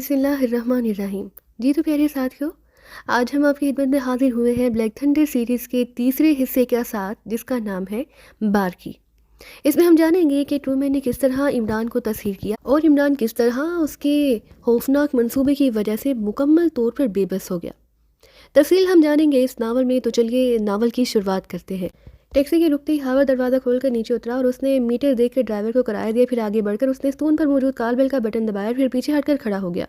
بسم اللہ الرحمن الرحیم۔ جی تو پیارے ساتھیوں، آج ہم آپ کی خدمت میں حاضر ہوئے ہیں بلیک تھنڈر سیریز کے تیسرے حصے کے ساتھ، جس کا نام ہے بارکی۔ اس میں ہم جانیں گے کہ ٹرومین نے کس طرح عمران کو تسخیر کیا اور عمران کس طرح اس کے خوفناک منصوبے کی وجہ سے مکمل طور پر بے بس ہو گیا۔ تفصیل ہم جانیں گے اس ناول میں، تو چلیے ناول کی شروعات کرتے ہیں۔ ٹیکسی کے رکتے ہی ہاور دروازہ کھول کر نیچے اترا اور اس نے میٹر دیکھ کر ڈرائیور کو کرایہ دیا۔ پھر آگے بڑھ کر اس نے ستون پر موجود کال بیل کا بٹن دبایا، پھر پیچھے ہٹ کر کھڑا ہو گیا۔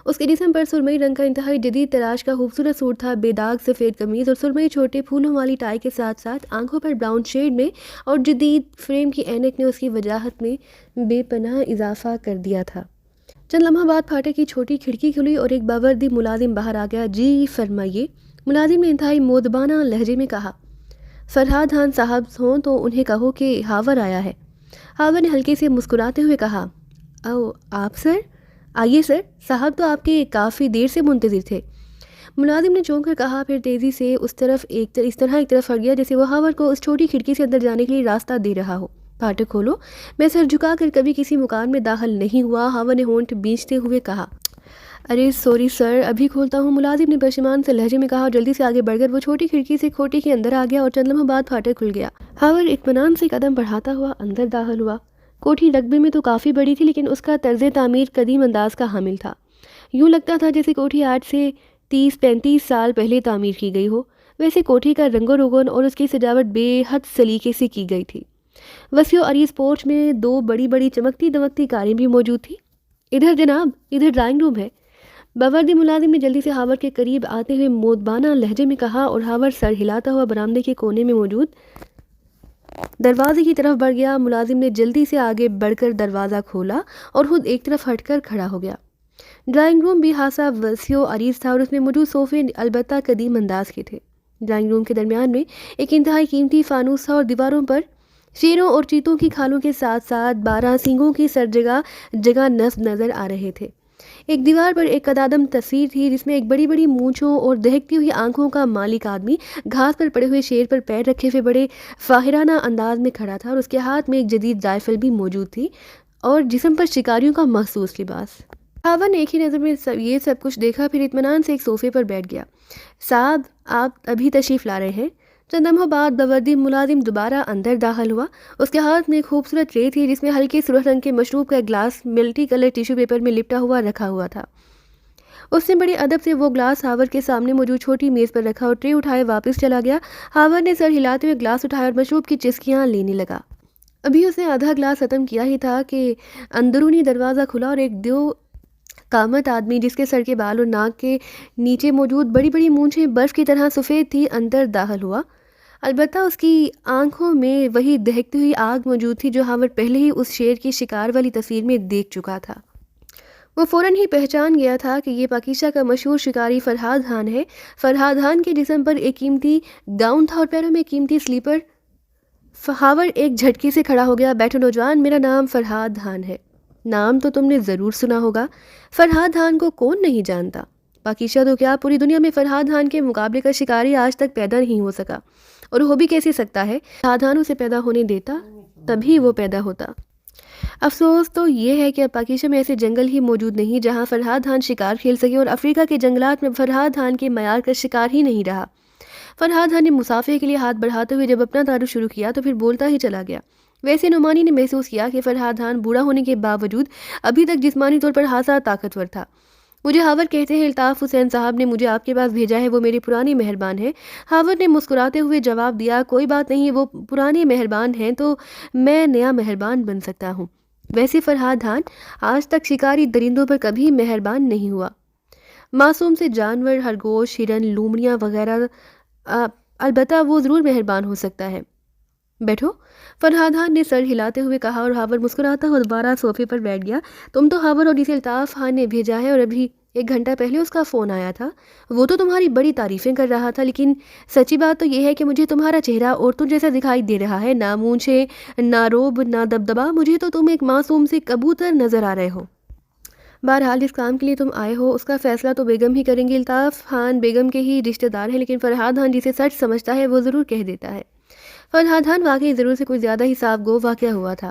اس کے جسم پر سرمئی رنگ کا انتہائی جدید تراش کا خوبصورت سوٹ تھا، بے داغ سفید قمیض اور سرمئی چھوٹے پھولوں والی ٹائی کے ساتھ ساتھ آنکھوں پر براؤن شیڈ میں اور جدید فریم کی اینک نے اس کی وجاہت میں بے پناہ اضافہ کر دیا تھا۔ چند لمحہ بعد پھاٹک کی چھوٹی کھڑکی کھلی اور ایک باوردی ملازم باہر آ گیا۔ جی فرمائیے، ملازم نے انتہائی مؤدبانہ لہجے میں کہا۔ فرحاد خان صاحب ہوں تو انہیں کہو کہ ہاور آیا ہے۔ ہاور نے ہلکے سے مسکراتے ہوئے کہا، او آپ سر؟ آئیے سر، صاحب تو آپ کے کافی دیر سے منتظر تھے۔ ملازم نے چونک کر کہا، پھر تیزی سے اس طرح ایک طرف ہٹ گیا جیسے وہ ہاور کو اس چھوٹی کھڑکی سے اندر جانے کے لیے راستہ دے رہا ہو۔ پھاٹک کھولو، میں سر جھکا کر کبھی کسی مکان میں داخل نہیں ہوا، ہاور نے ہونٹ بھینچتے ہوئے کہا۔ ارے سوری سر، ابھی کھولتا ہوں، ملازم نے پشیمان سے لہجے میں کہا اور جلدی سے آگے بڑھ کر وہ چھوٹی کھڑکی سے کھوٹی کے اندر آ گیا اور چند لمحہ بعد پھاٹک کھل گیا۔ ہاور اطمینان سے قدم بڑھاتا ہوا اندر داخل ہوا۔ کوٹھی رقبے میں تو کافی بڑی تھی، لیکن اس کا طرز تعمیر قدیم انداز کا حامل تھا۔ یوں لگتا تھا جیسے کوٹھی آج سے 30-35 سال پہلے تعمیر کی گئی ہو۔ ویسے کوٹھی کا رنگ و روغن اور اس کی سجاوٹ بے حد سلیقے سے کی گئی تھی۔ وسیع و عریض پورچ میں 2 بڑی چمکتی دمکتی کاریں بھی موجود تھیں۔ ادھر جناب، ادھر ڈرائنگ روم ہے، باوردی ملازم نے جلدی سے ہاور کے قریب آتے ہوئے مؤدبانہ لہجے میں کہا اور ہاور سر ہلاتا ہوا برآمدے کے کونے میں موجود دروازے کی طرف بڑھ گیا۔ ملازم نے جلدی سے آگے بڑھ کر دروازہ کھولا اور خود ایک طرف ہٹ کر کھڑا ہو گیا۔ ڈرائنگ روم بھی خاصا وسیع و عریض تھا اور اس میں موجود صوفے البتہ قدیم انداز کے تھے۔ ڈرائنگ روم کے درمیان میں ایک انتہائی قیمتی فانوس تھا اور دیواروں پر شیروں اور چیتوں کی کھالوں کے ساتھ ساتھ 12 سینگوں کی سر جگہ نصب نظر آ رہے تھے۔ ایک دیوار پر ایک قدادم تصویر تھی جس میں ایک بڑی مونچھوں اور دہکتی ہوئی آنکھوں کا مالک آدمی گھاس پر پڑے ہوئے شیر پر پیر رکھے ہوئے بڑے فاخرانہ انداز میں کھڑا تھا اور اس کے ہاتھ میں ایک جدید رائفل بھی موجود تھی اور جسم پر شکاریوں کا مخصوص لباس۔ ہاور نے ایک ہی نظر میں یہ سب کچھ دیکھا، پھر اطمینان سے ایک صوفے پر بیٹھ گیا۔ صاحب، آپ ابھی تشریف لا رہے ہیں؟ چند لمحوں بعد باوردی ملازم دوبارہ اندر داخل ہوا۔ اس کے ہاتھ میں ایک خوبصورت ٹرے تھی جس میں ہلکے سرخ رنگ کے مشروب کا glass multi colour tissue paper میں لپٹا ہوا رکھا ہوا تھا۔ اس نے بڑے ادب سے وہ گلاس ہاور کے سامنے موجود چھوٹی میز پر رکھا اور ٹرے اٹھائے واپس چلا گیا۔ ہاور نے سر ہلاتے ہوئے گلاس اٹھایا اور مشروب کی چسکیاں لینے لگا۔ ابھی اس نے آدھا گلاس ختم کیا ہی تھا کہ اندرونی دروازہ کھلا اور ایک 2 قامت آدمی جس کے سر کے بال اور ناک کے نیچے موجود بڑی مونچھیں برف کی طرح سفید تھی اندر داخل ہوا۔ البتہ اس کی آنکھوں میں وہی دہکتی ہوئی آگ موجود تھی جو ہاور پہلے ہی اس شیر کی شکار والی تصویر میں دیکھ چکا تھا۔ وہ فوراً ہی پہچان گیا تھا کہ یہ پاکیزہ کا مشہور شکاری فرحاد خان ہے۔ فرحاد خان کے جسم پر ایک قیمتی گاؤن تھا اور پیروں میں قیمتی سلیپر۔ ہاور ایک جھٹکے سے کھڑا ہو گیا۔ بیٹھو نوجوان، میرا نام فرحاد خان ہے۔ نام تو تم نے ضرور سنا ہوگا، فرحاد خان کو کون نہیں جانتا؟ پاکیزہ تو کیا، پوری دنیا میں فرحاد خان کے مقابلے کا شکاری آج تک پیدا نہیں ہو سکا، اور ہو بھی کیسے سکتا ہے؟ فرحاد خان اسے پیدا ہونے دیتا تبھی وہ پیدا ہوتا۔ افسوس تو یہ ہے کہ اب پاکیزہ میں ایسے جنگل ہی موجود نہیں جہاں فرحاد خان شکار کھیل سکے، اور افریقہ کے جنگلات میں فرحاد خان کے معیار کا شکار ہی نہیں رہا۔ فرحاد خان نے مسافے کے لیے ہاتھ بڑھاتے ہوئے جب اپنا تعارف شروع کیا تو پھر بولتا ہی چلا گیا۔ ویسے نعمانی نے محسوس کیا کہ فرحاد خان بوڑھا ہونے کے باوجود ابھی تک جسمانی طور پر خاصا طاقتور تھا۔ مجھے ہاور کہتے ہیں، الطاف حسین صاحب نے مجھے آپ کے پاس بھیجا ہے، وہ میرے پرانے مہربان ہیں۔ ہاور نے مسکراتے ہوئے جواب دیا، کوئی بات نہیں، وہ پرانے مہربان ہیں تو میں نیا مہربان بن سکتا ہوں۔ ویسے فرحاد خان آج تک شکاری درندوں پر کبھی مہربان نہیں ہوا، معصوم سے جانور، خرگوش، ہرن، لومڑیاں وغیرہ البتہ وہ ضرور مہربان ہو سکتا ہے۔ بیٹھو، فرحاد خان نے سر ہلاتے ہوئے کہا اور ہاور مسکراتا ہوا دوبارہ صوفے پر بیٹھ گیا۔ تم تو ہاور، اور اسے الطاف خان نے بھیجا ہے اور ابھی 1 گھنٹہ پہلے اس کا فون آیا تھا۔ وہ تو تمہاری بڑی تعریفیں کر رہا تھا، لیکن سچی بات تو یہ ہے کہ مجھے تمہارا چہرہ عورتوں جیسا دکھائی دے رہا ہے، نہ مونچھیں، نہ روب، نہ دبدبا، مجھے تو تم ایک معصوم سے کبوتر نظر آ رہے ہو۔ بہرحال جس کام کے لیے تم آئے ہو اس کا فیصلہ تو بیگم ہی کریں گی۔ الطاف خان بیگم کے ہی رشتہ دار ہیں، لیکن فرحاد خان جسے سچ سمجھتا ہے وہ ضرور کہہ دیتا ہے۔ فرحاد خان واقعی ضرور سے کوئی زیادہ ہی صاف گو واقعہ ہوا تھا۔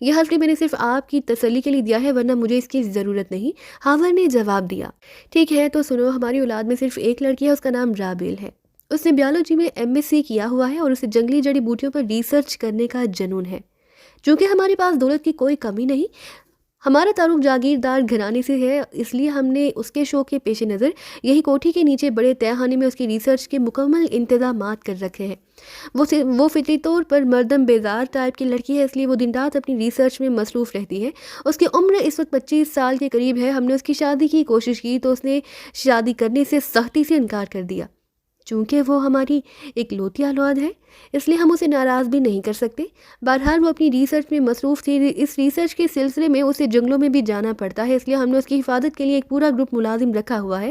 یہ حلقے میں نے صرف آپ کی تسلی کے لیے دیا ہے، ورنہ مجھے اس کی ضرورت نہیں، ہاور نے جواب دیا۔ ٹھیک ہے تو سنو، ہماری اولاد میں صرف ایک لڑکی ہے، اس کا نام رابیل ہے۔ اس نے بیالوجی میں MSc کیا ہوا ہے اور اسے جنگلی جڑی بوٹیوں پر ریسرچ کرنے کا جنون ہے۔ چونکہ ہمارے پاس دولت کی کوئی کمی نہیں، ہمارا تعلق جاگیردار گھرانے سے ہے، اس لیے ہم نے اس کے شوق کے پیش نظر یہی کوٹھی کے نیچے بڑے تہخانے میں اس کی ریسرچ کے مکمل انتظامات کر رکھے ہیں۔ وہ فطری طور پر مردم بیزار ٹائپ کی لڑکی ہے، اس لیے وہ دن رات اپنی ریسرچ میں مصروف رہتی ہے۔ اس کی عمر اس وقت 25 سال کے قریب ہے۔ ہم نے اس کی شادی کی کوشش کی تو اس نے شادی کرنے سے سختی سے انکار کر دیا۔ چونکہ وہ ہماری اکلوتی اولاد ہے، اس لیے ہم اسے ناراض بھی نہیں کر سکتے۔ بہرحال وہ اپنی ریسرچ میں مصروف تھی۔ اس ریسرچ کے سلسلے میں اسے جنگلوں میں بھی جانا پڑتا ہے، اس لیے ہم نے اس کی حفاظت کے لیے ایک پورا گروپ ملازم رکھا ہوا ہے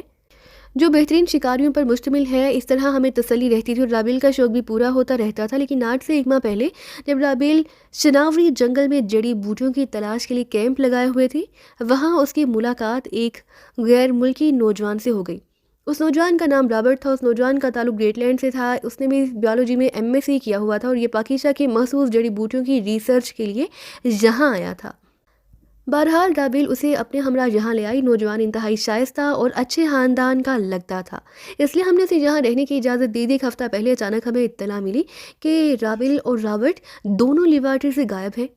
جو بہترین شکاریوں پر مشتمل ہے۔ اس طرح ہمیں تسلی رہتی تھی اور رابیل کا شوق بھی پورا ہوتا رہتا تھا۔ لیکن آج سے 1 ماہ پہلے جب رابیل شناوری جنگل میں جڑی بوٹیوں کی تلاش کے لیے کیمپ لگائے ہوئے تھی، وہاں اس کی ملاقات ایک غیر ملکی نوجوان سے ہو گئی۔ اس نوجوان کا نام رابرٹ تھا۔ اس نوجوان کا تعلق گریٹ لینڈ سے تھا۔ اس نے بھی بیالوجی میں MSc کیا ہوا تھا اور یہ پاکیزہ کی مخصوص جڑی بوٹیوں کی ریسرچ کے لیے یہاں آیا تھا۔ بہرحال رابیل اسے اپنے ہمراہ یہاں لے آئی۔ نوجوان انتہائی شائستہ اور اچھے خاندان کا لگتا تھا، اس لیے ہم نے اسے یہاں رہنے کی اجازت دے دی۔ 1 ہفتہ پہلے اچانک ہمیں اطلاع ملی کہ رابیل اور رابرٹ دونوں لیبارٹری سے غائب ہیں۔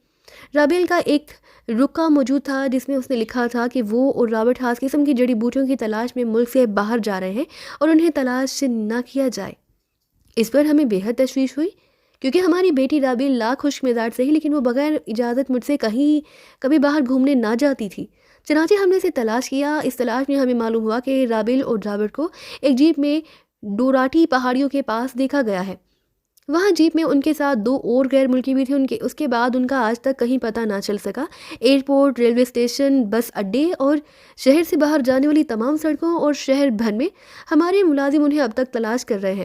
رابیل کا ایک رکا موجود تھا جس میں اس نے لکھا تھا کہ وہ اور رابرٹ خاص قسم کی جڑی بوٹیوں کی تلاش میں ملک سے باہر جا رہے ہیں اور انہیں تلاش نہ کیا جائے۔ اس پر ہمیں بے حد تشویش ہوئی، کیونکہ ہماری بیٹی رابیل لاکھ خشک مزاج سے ہی، لیکن وہ بغیر اجازت مجھ سے کبھی باہر گھومنے نہ جاتی تھی۔ چنانچہ ہم نے اسے تلاش کیا۔ اس تلاش میں ہمیں معلوم ہوا کہ رابیل اور رابرٹ کو ایک جیپ میں ڈوراٹی پہاڑیوں کے پاس دیکھا گیا ہے۔ وہاں جیپ میں ان کے ساتھ 2 اور غیر ملکی بھی تھے۔ اس کے بعد ان کا آج تک کہیں پتہ نہ چل سکا۔ ایئرپورٹ، ریلوے اسٹیشن، بس اڈے اور شہر سے باہر جانے والی تمام سڑکوں اور شہر بھر میں ہمارے ملازم انہیں اب تک تلاش کر رہے ہیں۔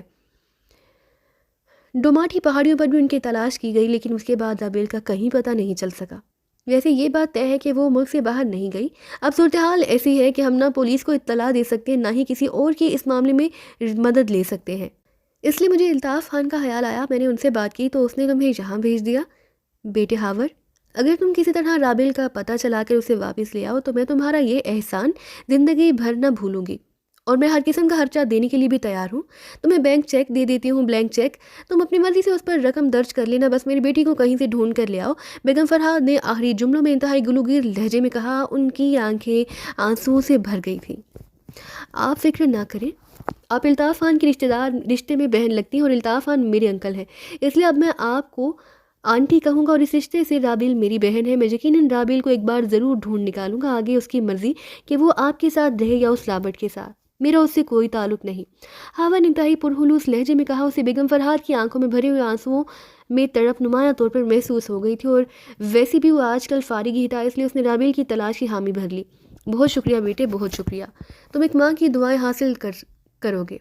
ڈوماٹی پہاڑیوں پر بھی ان کی تلاش کی گئی، لیکن اس کے بعد رابیل کا کہیں پتہ نہیں چل سکا۔ ویسے یہ بات طے ہے کہ وہ ملک سے باہر نہیں گئی۔ اب صورتحال ایسی ہے کہ ہم نہ پولیس کو اطلاع دے سکتے نہ ہی کسی اور کی اس معاملے میں مدد لے سکتے ہیں۔ اس لیے مجھے الطاف خان کا خیال آیا۔ میں نے ان سے بات کی تو اس نے تمہیں یہاں بھیج دیا۔ بیٹے ہاور، اگر تم کسی طرح رابیل کا پتہ چلا کر اسے واپس لے آؤ تو میں تمہارا یہ احسان زندگی بھر نہ بھولوں گی، اور میں ہر قسم کا خرچہ دینے کے لیے بھی تیار ہوں۔ تمہیں بینک چیک دے دیتی ہوں، بلینک چیک، تم اپنی مرضی سے اس پر رقم درج کر لینا، بس میری بیٹی کو کہیں سے ڈھونڈ کر لے آؤ۔ بیگم فرحاد نے آخری جملوں میں انتہائی گلوگیر لہجے میں کہا۔ ان کی آنکھیں آنسوؤں سے بھر گئی تھیں۔ آپ فکر نہ کریں، آپ الطاف خان کی رشتے میں بہن لگتی ہیں اور الطاف خان میرے انکل ہیں، اس لیے اب میں آپ کو آنٹی کہوں گا، اور اس رشتے سے رابیل میری بہن ہے۔ میں یقیناً رابیل کو ایک بار ضرور ڈھونڈ نکالوں گا، آگے اس کی مرضی کہ وہ آپ کے ساتھ رہے یا اس رابرٹ کے ساتھ، میرا اس سے کوئی تعلق نہیں۔ ہاور نے انتہائی پرخلوص لہجے میں کہا۔ اسے بیگم فرحاد کی آنکھوں میں بھرے ہوئے آنسوؤں میں تڑپ نمایاں طور پر محسوس ہو گئی تھی، اور ویسے بھی وہ آج کل فارغ ہی تھا، اس لیے اس نے رابیل کی تلاش کی حامی بھر لی۔ بہت شکریہ بیٹے، بہت شکریہ، تم ایک ماں کی دعائیں حاصل کرو گے۔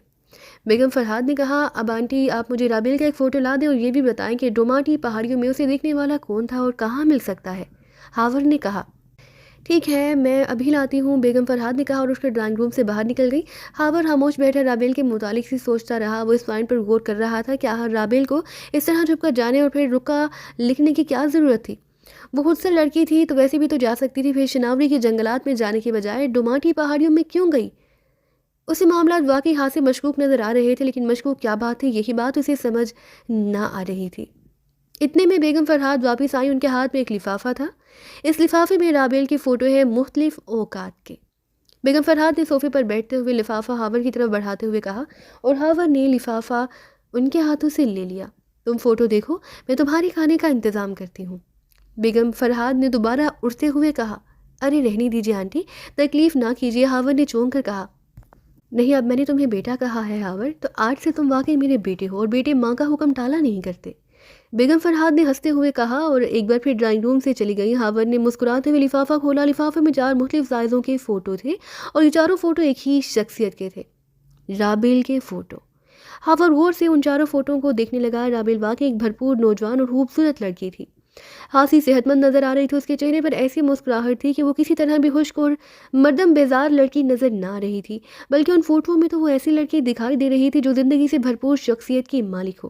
بیگم فرحاد نے کہا۔ اب آنٹی آپ مجھے رابیل کا ایک فوٹو لا دیں اور یہ بھی بتائیں کہ ڈوماٹی پہاڑیوں میں اسے دیکھنے والا کون تھا اور کہاں مل سکتا ہے۔ ہاور نے کہا۔ ٹھیک ہے، میں ابھی لاتی ہوں، بیگم فرحاد نے کہا اور اس کے ڈرائنگ روم سے باہر نکل گئی۔ ہاور خاموش بیٹھا رابیل کے متعلق سے سوچتا رہا۔ وہ اس پوائنٹ پر غور کر رہا تھا کہ رابیل کو اس طرح چھپ کر جانے اور پھر رکا لکھنے کی کیا ضرورت تھی۔ وہ خود سے لڑکی تھی تو ویسے بھی تو جا سکتی تھی، پھر شناوری کے جنگلات میں جانے کے بجائے ڈوماٹی پہاڑیوں میں کیوں گئی؟ اسے معاملات واقعی ہاتھ سے مشکوک نظر آ رہے تھے، لیکن مشکوک کیا بات تھی، یہی بات اسے سمجھ نہ آ رہی تھی۔ اتنے میں بیگم فرحاد واپس آئی۔ ان کے ہاتھ میں ایک لفافہ تھا۔ اس لفافے میں رابیل کی فوٹو ہے مختلف اوقات کے۔ بیگم فرحاد نے صوفے پر بیٹھتے ہوئے لفافہ ہاور کی طرف بڑھاتے ہوئے کہا، اور ہاور نے لفافہ ان کے ہاتھوں سے لے لیا۔ تم فوٹو دیکھو، میں تمہاری کھانے کا انتظام کرتی ہوں۔ بیگم فرحاد نے دوبارہ اٹھتے ہوئے کہا۔ ارے رہنے دیجیے آنٹی، تکلیف نہ کیجیے، ہاور نے چونک کر کہا۔ نہیں، اب میں نے تمہیں بیٹا کہا ہے ہاور، تو آج سے تم واقعی میرے بیٹے ہو، اور بیٹے ماں کا حکم ٹالا نہیں کرتے۔ بیگم فرحاد نے ہنستے ہوئے کہا اور ایک بار پھر ڈرائنگ روم سے چلی گئی۔ ہاور نے مسکراتے ہوئے لفافہ کھولا۔ لفافے میں 4 مختلف سائزوں کے فوٹو تھے اور یہ چاروں فوٹو ایک ہی شخصیت کے تھے، رابیل کے فوٹو۔ ہاور غور سے ان چاروں فوٹوؤں کو دیکھنے لگا۔ رابیل واقعی ایک بھرپور نوجوان اور خوبصورت لڑکی تھی۔ خاصی صحت مند نظر آ رہی تھی۔ اس کے چہرے پر ایسی مسکراہٹ تھی کہ وہ کسی طرح بھی خشک اور مردم بیزار لڑکی نظر نہ آ رہی تھی، بلکہ ان فوٹوؤں میں تو وہ ایسی لڑکی دکھائی دے رہی تھی جو زندگی سے بھرپور شخصیت کی مالک ہو۔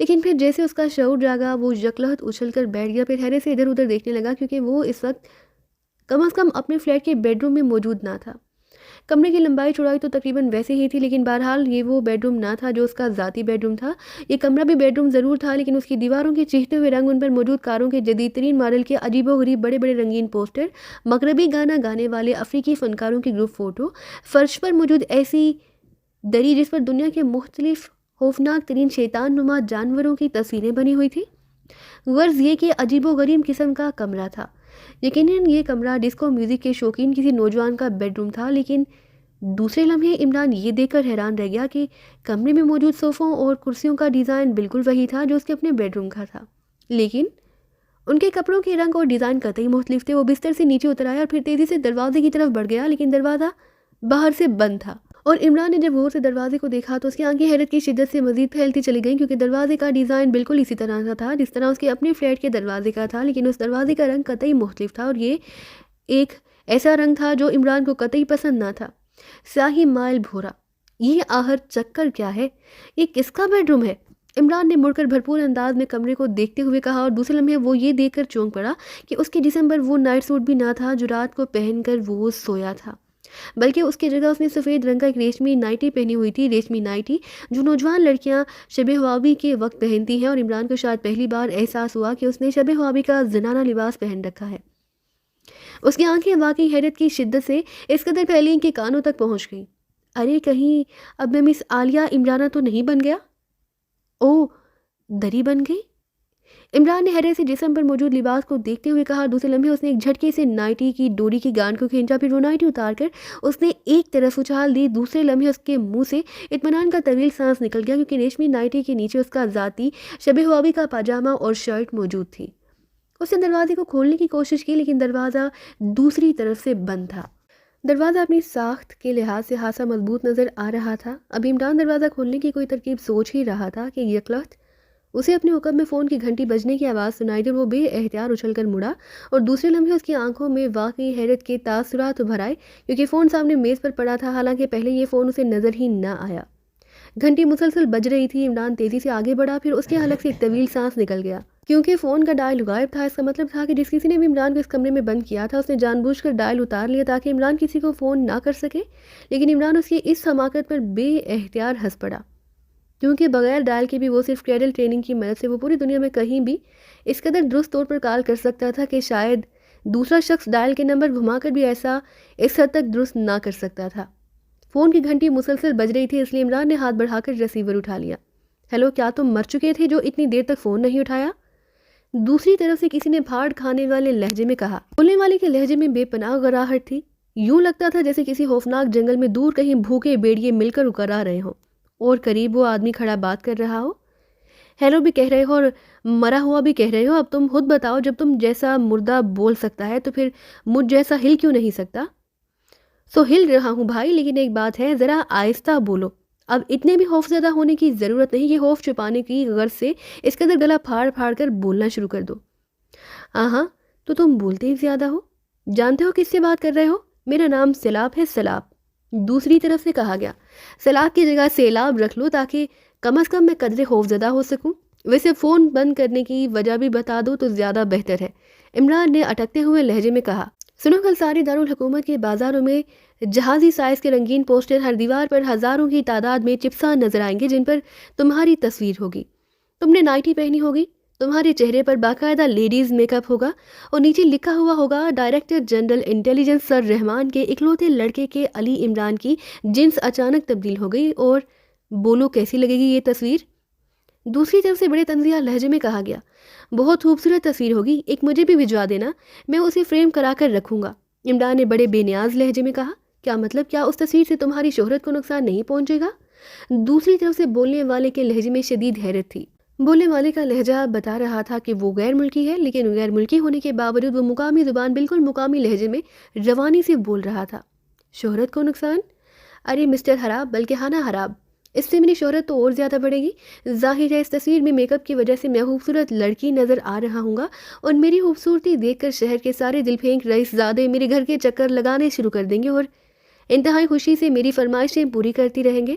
لیکن پھر جیسے اس کا شعور جاگا وہ یکلہت اچھل کر بیٹھ گیا، پھر حیرت سے ادھر ادھر دیکھنے لگا کیونکہ وہ اس وقت کم از کم اپنے فلیٹ کے بیڈ روم میں موجود نہ تھا۔ کمرے کی لمبائی چوڑائی تو تقریباً ویسے ہی تھی، لیکن بہرحال یہ وہ بیڈ روم نہ تھا جو اس کا ذاتی بیڈ روم تھا۔ یہ کمرہ بھی بیڈ روم ضرور تھا، لیکن اس کی دیواروں کے چہتے ہوئے رنگ، ان پر موجود کاروں کے جدید ترین ماڈل کے عجیب و غریب بڑے بڑے رنگین پوسٹر، مغربی گانا گانے والے افریقی فنکاروں کی گروپ فوٹو، فرش پر موجود ایسی دری جس پر دنیا کے مختلف خوفناک ترین شیطان نما جانوروں کی تصویریں بنی ہوئی تھی۔ غرض یہ کہ عجیب و غریب قسم کا کمرہ تھا۔ یقیناً یہ کمرہ ڈسکو میوزک کے شوقین کسی نوجوان کا بیڈ روم تھا، لیکن دوسرے لمحے عمران یہ دیکھ کر حیران رہ گیا کہ کمرے میں موجود صوفوں اور کرسیوں کا ڈیزائن بالکل وہی تھا جو اس کے اپنے بیڈ روم کا تھا، لیکن ان کے کپڑوں کے رنگ اور ڈیزائن قطعی مختلف تھے۔ وہ بستر سے نیچے اتر آیا اور پھر تیزی سے دروازے کی طرف بڑھ گیا، لیکن دروازہ باہر سے بند تھا، اور عمران نے جب غور سے دروازے کو دیکھا تو اس کی آنکھیں حیرت کی شدت سے مزید پھیلتی چلی گئیں، کیونکہ دروازے کا ڈیزائن بالکل اسی طرح کا تھا جس طرح اس کے اپنے فلیٹ کے دروازے کا تھا، لیکن اس دروازے کا رنگ قطعی مختلف تھا، اور یہ ایک ایسا رنگ تھا جو عمران کو قطعی پسند نہ تھا، سیاہی مائل بھورا۔ یہ آخر چکر کیا ہے؟ یہ کس کا بیڈ روم ہے؟ عمران نے مڑ کر بھرپور انداز میں کمرے کو دیکھتے ہوئے کہا، اور دوسرے لمحے وہ یہ دیکھ کر چونک پڑا کہ اس کے جسم پر وہ نائٹ سوٹ بھی نہ تھا جو رات کو پہن کر وہ سویا تھا، بلکہ اس کی جگہ اس نے سفید رنگ کا ایک ریشمی نائٹی پہنی ہوئی تھی، ریشمی نائٹی جو نوجوان لڑکیاں شب خوابی کے وقت پہنتی ہیں، اور عمران کو شاید پہلی بار احساس ہوا کہ اس نے شب خوابی کا زنانہ لباس پہن رکھا ہے۔ اس کی آنکھیں واقعی حیرت کی شدت سے اس قدر پھیلیں کہ کانوں تک پہنچ گئیں۔ ارے کہیں اب میں مس عالیہ عمرانہ تو نہیں بن گیا؟ او، دری بن گئی؟ عمران نے حیرت سے جسم پر موجود لباس کو دیکھتے ہوئے کہا۔ دوسرے لمحے اس نے ایک جھٹکے سے نائٹی کی ڈوری کی گانٹ کو کھینچا، پھر وہ نائٹی اتار کر اس نے ایک طرف اچھال دی۔ دوسرے لمحے اس کے منہ سے اطمینان کا طویل سانس نکل گیا، کیونکہ ریشمی نائٹی کے نیچے اس کا ذاتی شب خوابی کا پاجامہ اور شرٹ موجود تھی۔ اس نے دروازے کو کھولنے کی کوشش کی، لیکن دروازہ دوسری طرف سے بند تھا۔ دروازہ اپنی ساخت کے لحاظ سے خاصا مضبوط نظر آ رہا تھا۔ اب عمران دروازہ کھولنے کی کوئی ترکیب سوچ ہی رہا تھا کہ یکلخت اسے اپنے حکم میں فون کی گھنٹی بجنے کی آواز سنائی دی، اور وہ بے احتیاط اچھل کر مڑا، اور دوسرے لمحے اس کی آنکھوں میں واقعی حیرت کے تاثرات ابھر آئے، کیونکہ فون سامنے میز پر پڑا تھا، حالانکہ پہلے یہ فون اسے نظر ہی نہ آیا۔ گھنٹی مسلسل بج رہی تھی۔ عمران تیزی سے آگے بڑھا، پھر اس کے حلق سے ایک طویل سانس نکل گیا، کیونکہ فون کا ڈائل غائب تھا۔ اس کا مطلب تھا کہ جس کسی نے بھی عمران کو اس کمرے میں بند کیا تھا، اس نے جان بوجھ کر ڈائل اتار لیا تاکہ عمران کسی کو فون نہ کر سکے۔ لیکن عمران اس کی اس حماقت پر بے احتیاط ہنس پڑا، کیونکہ بغیر ڈائل کے بھی وہ صرف کریڈل ٹریننگ کی مدد سے وہ پوری دنیا میں کہیں بھی اس قدر درست طور پر کال کر سکتا تھا کہ شاید دوسرا شخص ڈائل کے نمبر گھما کر بھی ایسا اس حد تک درست نہ کر سکتا تھا۔ فون کی گھنٹی مسلسل بج رہی تھی، اس لیے عمران نے ہاتھ بڑھا کر ریسیور اٹھا لیا۔ ہیلو، کیا تم مر چکے تھے جو اتنی دیر تک فون نہیں اٹھایا؟ دوسری طرف سے کسی نے پھاڑ کھانے والے لہجے میں کہا۔ بولنے والے کے لہجے میں بے پناہ گراہٹ تھی، یوں لگتا تھا جیسے کسی خوفناک جنگل میں دور کہیں بھوکے بیڑیے مل کر اکر آ رہے ہوں، اور قریب وہ آدمی کھڑا بات کر رہا ہو۔ ہیلو بھی کہہ رہے ہو اور مرا ہوا بھی کہہ رہے ہو، اب تم خود بتاؤ، جب تم جیسا مردہ بول سکتا ہے تو پھر مجھ جیسا ہل کیوں نہیں سکتا؟ سو ہل رہا ہوں بھائی، لیکن ایک بات ہے، ذرا آہستہ بولو۔ اب اتنے بھی خوف زدہ ہونے کی ضرورت نہیں کہ خوف چھپانے کی غرض سے اس قدر گلا پھاڑ پھاڑ کر بولنا شروع کر دو۔ ہاں، تو تم بولتے ہی زیادہ ہو۔ جانتے ہو کس سے بات کر رہے ہو؟ میرا نام سیلاب ہے، سیلاب۔ دوسری طرف سے کہا گیا۔ سیلاب کی جگہ سیلاب رکھ لو تاکہ کم از کم میں قدرے خوف زدہ ہو سکوں۔ ویسے فون بند کرنے کی وجہ بھی بتا دو تو زیادہ بہتر ہے، عمران نے اٹکتے ہوئے لہجے میں کہا۔ سنو، کل ساری دارالحکومت کے بازاروں میں جہازی سائز کے رنگین پوسٹر، ہر دیوار پر ہزاروں کی تعداد میں چپساں نظر آئیں گے جن پر تمہاری تصویر ہوگی۔ تم نے نائٹی پہنی ہوگی، تمہارے چہرے پر باقاعدہ لیڈیز میک اپ ہوگا، اور نیچے لکھا ہوا ہوگا ڈائریکٹر جنرل انٹیلیجنس سر رحمان کے اکلوتے لڑکے کے علی عمران کی جنس اچانک تبدیل ہو گئی، اور بولو کیسی لگے گی یہ تصویر؟ دوسری طرف سے بڑے طنزیہ لہجے میں کہا گیا۔ بہت خوبصورت تصویر ہوگی، ایک مجھے بھی بھجوا دینا، میں اسے فریم کرا کر رکھوں گا، عمران نے بڑے بے نیاز لہجے میں کہا۔ کیا مطلب؟ کیا اس تصویر سے تمہاری شہرت کو نقصان نہیں پہنچے گا؟ دوسری طرف سے بولنے والے کے لہجے میں شدید حیرت تھی۔ بولنے والے کا لہجہ بتا رہا تھا کہ وہ غیر ملکی ہے، لیکن غیر ملکی ہونے کے باوجود وہ مقامی زبان بالکل مقامی لہجے میں روانی سے بول رہا تھا۔ شہرت کو نقصان؟ ارے مسٹر حراب، بلکہ ہانا حراب، اس سے میری شہرت تو اور زیادہ بڑھے گی۔ ظاہر ہے اس تصویر میں میک اپ کی وجہ سے میں خوبصورت لڑکی نظر آ رہا ہوں گا، اور میری خوبصورتی دیکھ کر شہر کے سارے دل پھینک رئیس زادے میرے گھر کے چکر لگانے شروع کر دیں گے اور انتہائی خوشی سے میری فرمائشیں پوری کرتی رہیں گے۔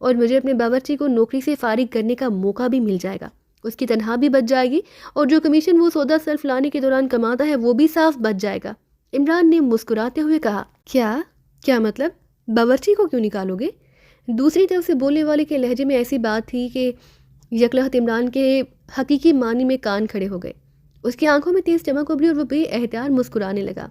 اور مجھے اپنے باورچی کو نوکری سے فارغ کرنے کا موقع بھی مل جائے گا. اس کی تنخواہ بھی بچ جائے گی اور جو کمیشن وہ سودا سلف لانے کے دوران کماتا ہے وہ بھی صاف بچ جائے گا. عمران نے مسکراتے ہوئے کہا. کیا مطلب؟ باورچی کو کیوں نکالو گے؟ دوسری طرف سے بولنے والے کے لہجے میں ایسی بات تھی کہ یکلہت عمران کے حقیقی معنی میں کان کھڑے ہو گئے. اس کی آنکھوں میں تیز چمک ابھری اور وہ بے احتیاط مسکرانے لگا.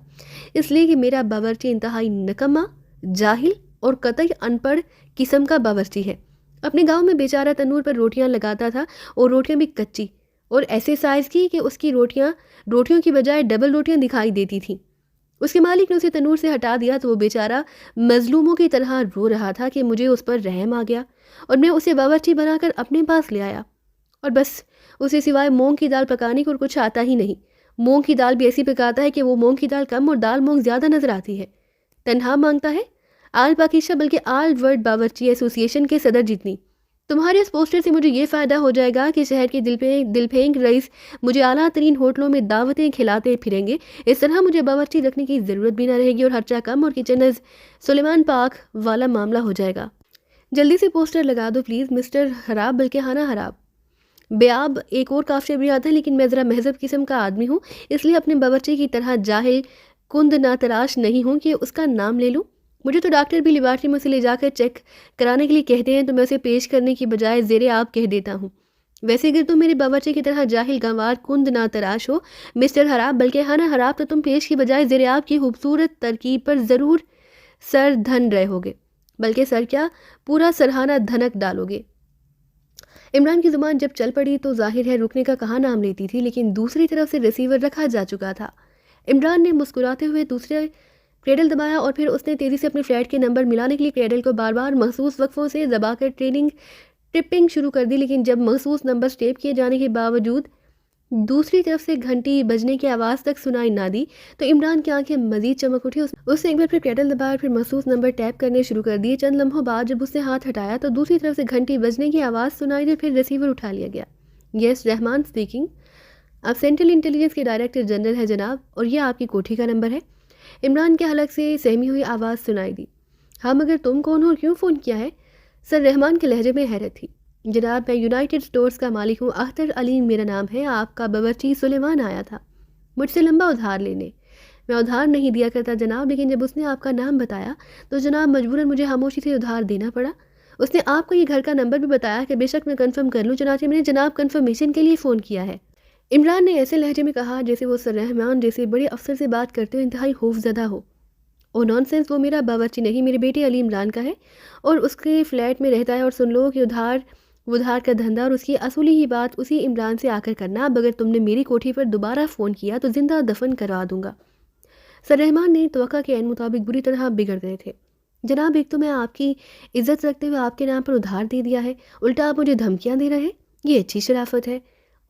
اس لیے کہ میرا باورچی انتہائی نکما، جاہل اور قطعی ان پڑھ قسم کا باورچی ہے. اپنے گاؤں میں بیچارہ تنور پر روٹیاں لگاتا تھا اور روٹیاں بھی کچی اور ایسے سائز کی کہ اس کی روٹیوں کی بجائے ڈبل روٹیاں دکھائی دیتی تھیں. اس کے مالک نے اسے تنور سے ہٹا دیا تو وہ بیچارہ مظلوموں کی طرح رو رہا تھا کہ مجھے اس پر رحم آ گیا اور میں اسے باورچی بنا کر اپنے پاس لے آیا. اور بس اسے سوائے مونگ کی دال پکانے کو اور کچھ آتا ہی نہیں. مونگ کی دال بھی ایسی پکاتا ہے کہ وہ مونگ کی دال کم اور دال مونگ زیادہ نظر آتی ہے. تنہا مانگتا ہے آل پاکیشہ بلکہ آل ورلڈ باورچی ایسوسی ایشن کے صدر جتنی. تمہارے اس پوسٹر سے مجھے یہ فائدہ ہو جائے گا کہ شہر کے دل پھینک رئیس مجھے اعلیٰ ترین ہوٹلوں میں دعوتیں کھلاتے پھریں گے. اس طرح مجھے باورچی رکھنے کی ضرورت بھی نہ رہے گی اور خرچہ کم اور کچن از سلیمان پاک والا معاملہ ہو جائے گا. جلدی سے پوسٹر لگا دو پلیز مسٹر خراب بلکہ ہانا خراب. بیاب ایک اور کافشے بھی آتا ہے لیکن میں ذرا مہذب قسم کا آدمی ہوں، اس لیے اپنے باورچی کی طرح جاہل کند نہ تراش نہیں ہوں کہ اس کا نام لے لوں. مجھے تو ڈاکٹر بھی لیبارٹری میں اسے لے جا کر چیک کرانے کے لیے کہتے ہیں تو میں اسے پیش کرنے کی بجائے زیر آپ کہہ دیتا ہوں. ویسے اگر تم میرے باورچی کی طرح جاہل گنوار کند نہ تراش ہو مسٹر خراب بلکہ ہانا خراب، تو تم پیش کی بجائے زیر آپ کی خوبصورت ترکیب پر ضرور سر دھن رہے ہوگے، بلکہ سر کیا پورا سرہانہ دھنک ڈالو گے. عمران کی زبان جب چل پڑی تو ظاہر ہے رکنے کا کہاں نام لیتی تھی، لیکن دوسری طرف سے ریسیور رکھا جا چکا تھا. عمران نے مسکراتے ہوئے دوسرے کریڈل دبایا اور پھر اس نے تیزی سے اپنے فلیٹ کے نمبر ملانے کے لیے کریڈل کو بار بار مخصوص وقفوں سے دبا کر ٹپنگ شروع کر دی. لیکن جب مخصوص نمبر ٹیپ کیے جانے کے باوجود دوسری طرف سے گھنٹی بجنے کی آواز تک سنائی نہ دی تو عمران کی آنکھیں مزید چمک اٹھی. اس نے ایک بار پھر کریڈل دبایا اور پھر مخصوص نمبر ٹیپ کرنے شروع کر دیے. چند لمحوں بعد جب اس نے ہاتھ ہٹایا تو دوسری طرف سے گھنٹی بجنے کی آواز سنائی دی. پھر ریسیور اٹھا لیا گیا. یس رحمان اسپیکنگ. آپ سینٹرل انٹیلیجنس کے ڈائریکٹر جنرل ہے جناب، اور یہ آپ کی کوٹھی کا نمبر ہے. عمران کے حلق سے سہمی ہوئی آواز سنائی دی. ہاں مگر تم کون ہو اور کیوں فون کیا ہے؟ سر رحمان کے لہجے میں حیرت تھی. جناب میں یونائٹڈ سٹورز کا مالک ہوں، اختر علیم میرا نام ہے. آپ کا باورچی سلیمان آیا تھا مجھ سے لمبا ادھار لینے. میں ادھار نہیں دیا کرتا جناب، لیکن جب اس نے آپ کا نام بتایا تو جناب مجبوراً مجھے خاموشی سے ادھار دینا پڑا. اس نے آپ کو یہ گھر کا نمبر بھی بتایا کہ بے شک میں کنفرم کر لوں، چنانچہ میں نے جناب کنفرمیشن کے لیے فون کیا ہے. عمران نے ایسے لہجے میں کہا جیسے وہ سر رحمان جیسے بڑے افسر سے بات کرتے ہوئے انتہائی خوف زدہ ہو. او نان سینس، وہ میرا باورچی نہیں، میرے بیٹے علی عمران کا ہے اور اس کے فلیٹ میں رہتا ہے. اور سن لو کہ ادھار کا دھندا اور اس کی اصولی ہی بات اسی عمران سے آ کر کرنا. اب اگر تم نے میری کوٹھی پر دوبارہ فون کیا تو زندہ دفن کروا دوں گا. سر رحمان نے توقع کے عین مطابق بری طرح بگڑ گئے تھے. جناب ایک تو میں آپ کی عزت رکھتے ہوئے آپ کے نام پر ادھار دے دیا ہے، الٹا آپ مجھے دھمکیاں دے رہے ہیں. یہ اچھی شرافت ہے.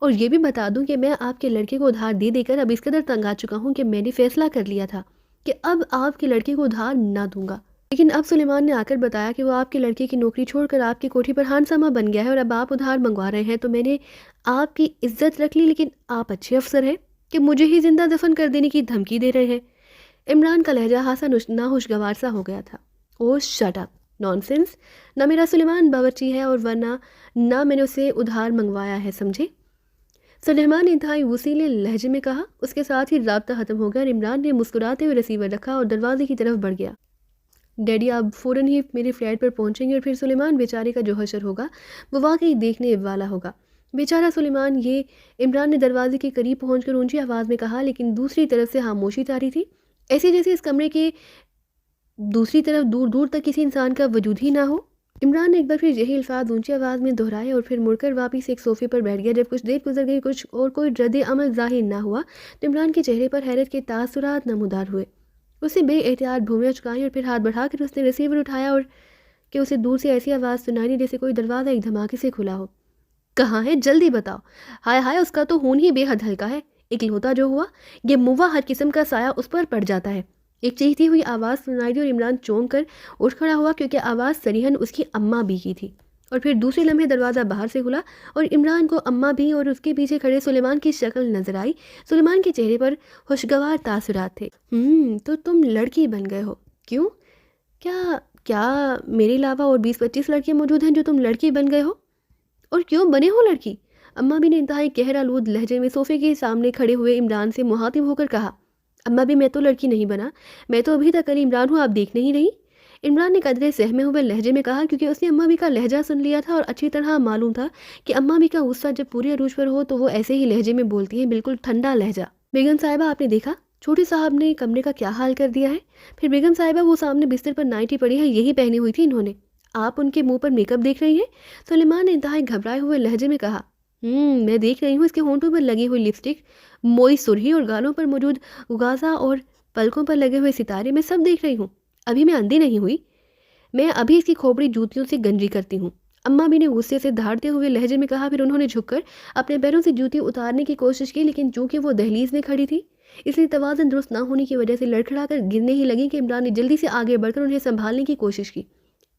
اور یہ بھی بتا دوں کہ میں آپ کے لڑکے کو ادھار دے دے کر اب اس قدر تنگ آ چکا ہوں کہ میں نے فیصلہ کر لیا تھا کہ اب آپ کے لڑکے کو ادھار نہ دوں گا. لیکن اب سلیمان نے آ کر بتایا کہ وہ آپ کے لڑکے کی نوکری چھوڑ کر آپ کی کوٹھی پر خانسامہ بن گیا ہے اور اب آپ ادھار منگوا رہے ہیں. تو میں نے آپ کی عزت رکھ لی، لیکن آپ اچھے افسر ہیں کہ مجھے ہی زندہ دفن کر دینے کی دھمکی دے رہے ہیں. عمران کا لہجہ خاصا ناخوشگوار سا ہو گیا تھا. او شٹ اپ نان سینس. نہ میرا سلیمان باورچی ہے اور ورنہ نہ میں نے اسے ادھار منگوایا ہے، سمجھے؟ سر رحمان نے انتہائی وسیلے لہجے میں کہا. اس کے ساتھ ہی رابطہ ختم ہو گیا اور عمران نے مسکراتے ہوئے ریسیور رکھا اور دروازے کی طرف بڑھ گیا. ڈیڈی آپ فوراً ہی میرے فلیٹ پر پہنچیں گے اور پھر سلیمان بیچارے کا جو حشر ہوگا وہ واقعی دیکھنے والا ہوگا. بیچارہ سلیمان، یہ عمران نے دروازے کے قریب پہنچ کر اونچی آواز میں کہا، لیکن دوسری طرف سے خاموشی طاری تھی، ایسے جیسے اس کمرے کے دوسری طرف دور دور تک کسی انسان کا وجود ہی نہ ہو. عمران نے ایک بار پھر یہی الفاظ اونچی آواز میں دہرائے اور پھر مڑ کر واپس ایک صوفے پر بیٹھ گیا. جب کچھ دیر گزر گئی کچھ اور کوئی رد عمل ظاہر نہ ہوا تو عمران کے چہرے پر حیرت کے تاثرات نمودار ہوئے. اسے بے احتیاط بھومیاں چکائیں اور پھر ہاتھ بڑھا کر اس نے ریسیور اٹھایا اور کہ اسے دور سے ایسی آواز سنائی دی جیسے کوئی دروازہ ایک دھماکے سے کھلا ہو. کہاں ہے؟ جلدی بتاؤ. ہائے ہائے، اس کا تو خون ہی بے حد ہلکا ہے. اکلوتا جو ہوا یہ موا ہر قسم کا سایہ اس پر پڑ جاتا ہے. ایک چیختی ہوئی آواز سنائی دی اور عمران چونک کر اٹھ کھڑا ہوا کیونکہ آواز صریحاً اس کی اماں بھی کی تھی. اور پھر دوسرے لمحے دروازہ باہر سے کھلا اور عمران کو اماں بھی اور اس کے پیچھے کھڑے سلیمان کی شکل نظر آئی. سلیمان کے چہرے پر خوشگوار تاثرات تھے. تو تم لڑکی بن گئے ہو. کیوں؟ کیا کیا میرے علاوہ اور 20-25 لڑکیاں موجود ہیں جو تم لڑکی بن گئے ہو؟ اور کیوں بنے ہو لڑکی؟ اماں بھی نے انتہائی گہرالود لہجے میں صوفے کے سامنے کھڑے ہوئے عمران سے مخاطب ہو کر کہا۔ اماں بھی میں تو لڑکی نہیں بنا، میں تو ابھی تک علی عمران ہوں، آپ دیکھ نہیں رہی؟ عمران نے قدرے سہمے ہوئے لہجے میں کہا، کیونکہ اس نے اماں بھی کا لہجہ سن لیا تھا اور اچھی طرح معلوم تھا کہ اماں بھی کا غصہ جب پورے عروج پر ہو تو وہ ایسے ہی لہجے میں بولتی ہیں، بالکل ٹھنڈا لہجہ۔ بیگم صاحبہ آپ نے دیکھا چھوٹی صاحب نے کمرے کا کیا حال کر دیا ہے؟ پھر بیگم صاحبہ وہ سامنے بستر پر نائٹی پڑی ہے، یہی پہنی ہوئی تھی انہوں نے، آپ ان کے منہ پر میک اپ دیکھ رہی ہیں؟ سلیمان نے انتہائی گھبرائے ہوئے لہجے میں کہا۔ میں دیکھ رہی ہوں، اس کے ہونٹوں پر لگی ہوئی لپسٹک، موئی سرخی اور گالوں پر موجود غازہ اور پلکوں پر لگے ہوئے ستارے، میں سب دیکھ رہی ہوں۔ ابھی میں اندھی نہیں ہوئی، میں ابھی اس کی کھوپڑی جوتیوں سے گنجی کرتی ہوں، اماں بھی نے غصے سے دھاڑتے ہوئے لہجے میں کہا۔ پھر انہوں نے جھک کر اپنے پیروں سے جوتی اتارنے کی کوشش کی، لیکن چونکہ وہ دہلیز میں کھڑی تھی اس لیے توازن درست نہ ہونے کی وجہ سے لڑکھڑا کر گرنے ہی لگیں کہ عمران نے جلدی سے آگے بڑھ کر انہیں سنبھالنے کی کوشش کی۔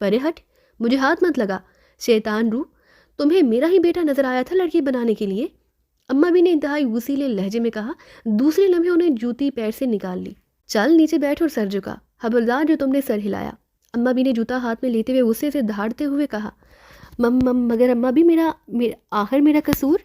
پرے ہٹ، مجھے ہاتھ مت لگا، شیطان روح، تمہیں میرا ہی بیٹا نظر آیا تھا لڑکی بنانے کے لیے، اماں بھی نے انتہائی غصیلے لہجے میں کہا۔ دوسرے لمحے انہیں جوتی پیر سے نکال لی۔ چل نیچے بیٹھ اور سر جھکا، خبردار جو تم نے سر ہلایا، اماں بھی نے جوتا ہاتھ میں لیتے ہوئے غصے سے دھاڑتے ہوئے کہا۔ مگر اماں بھی آخر میرا قصور؟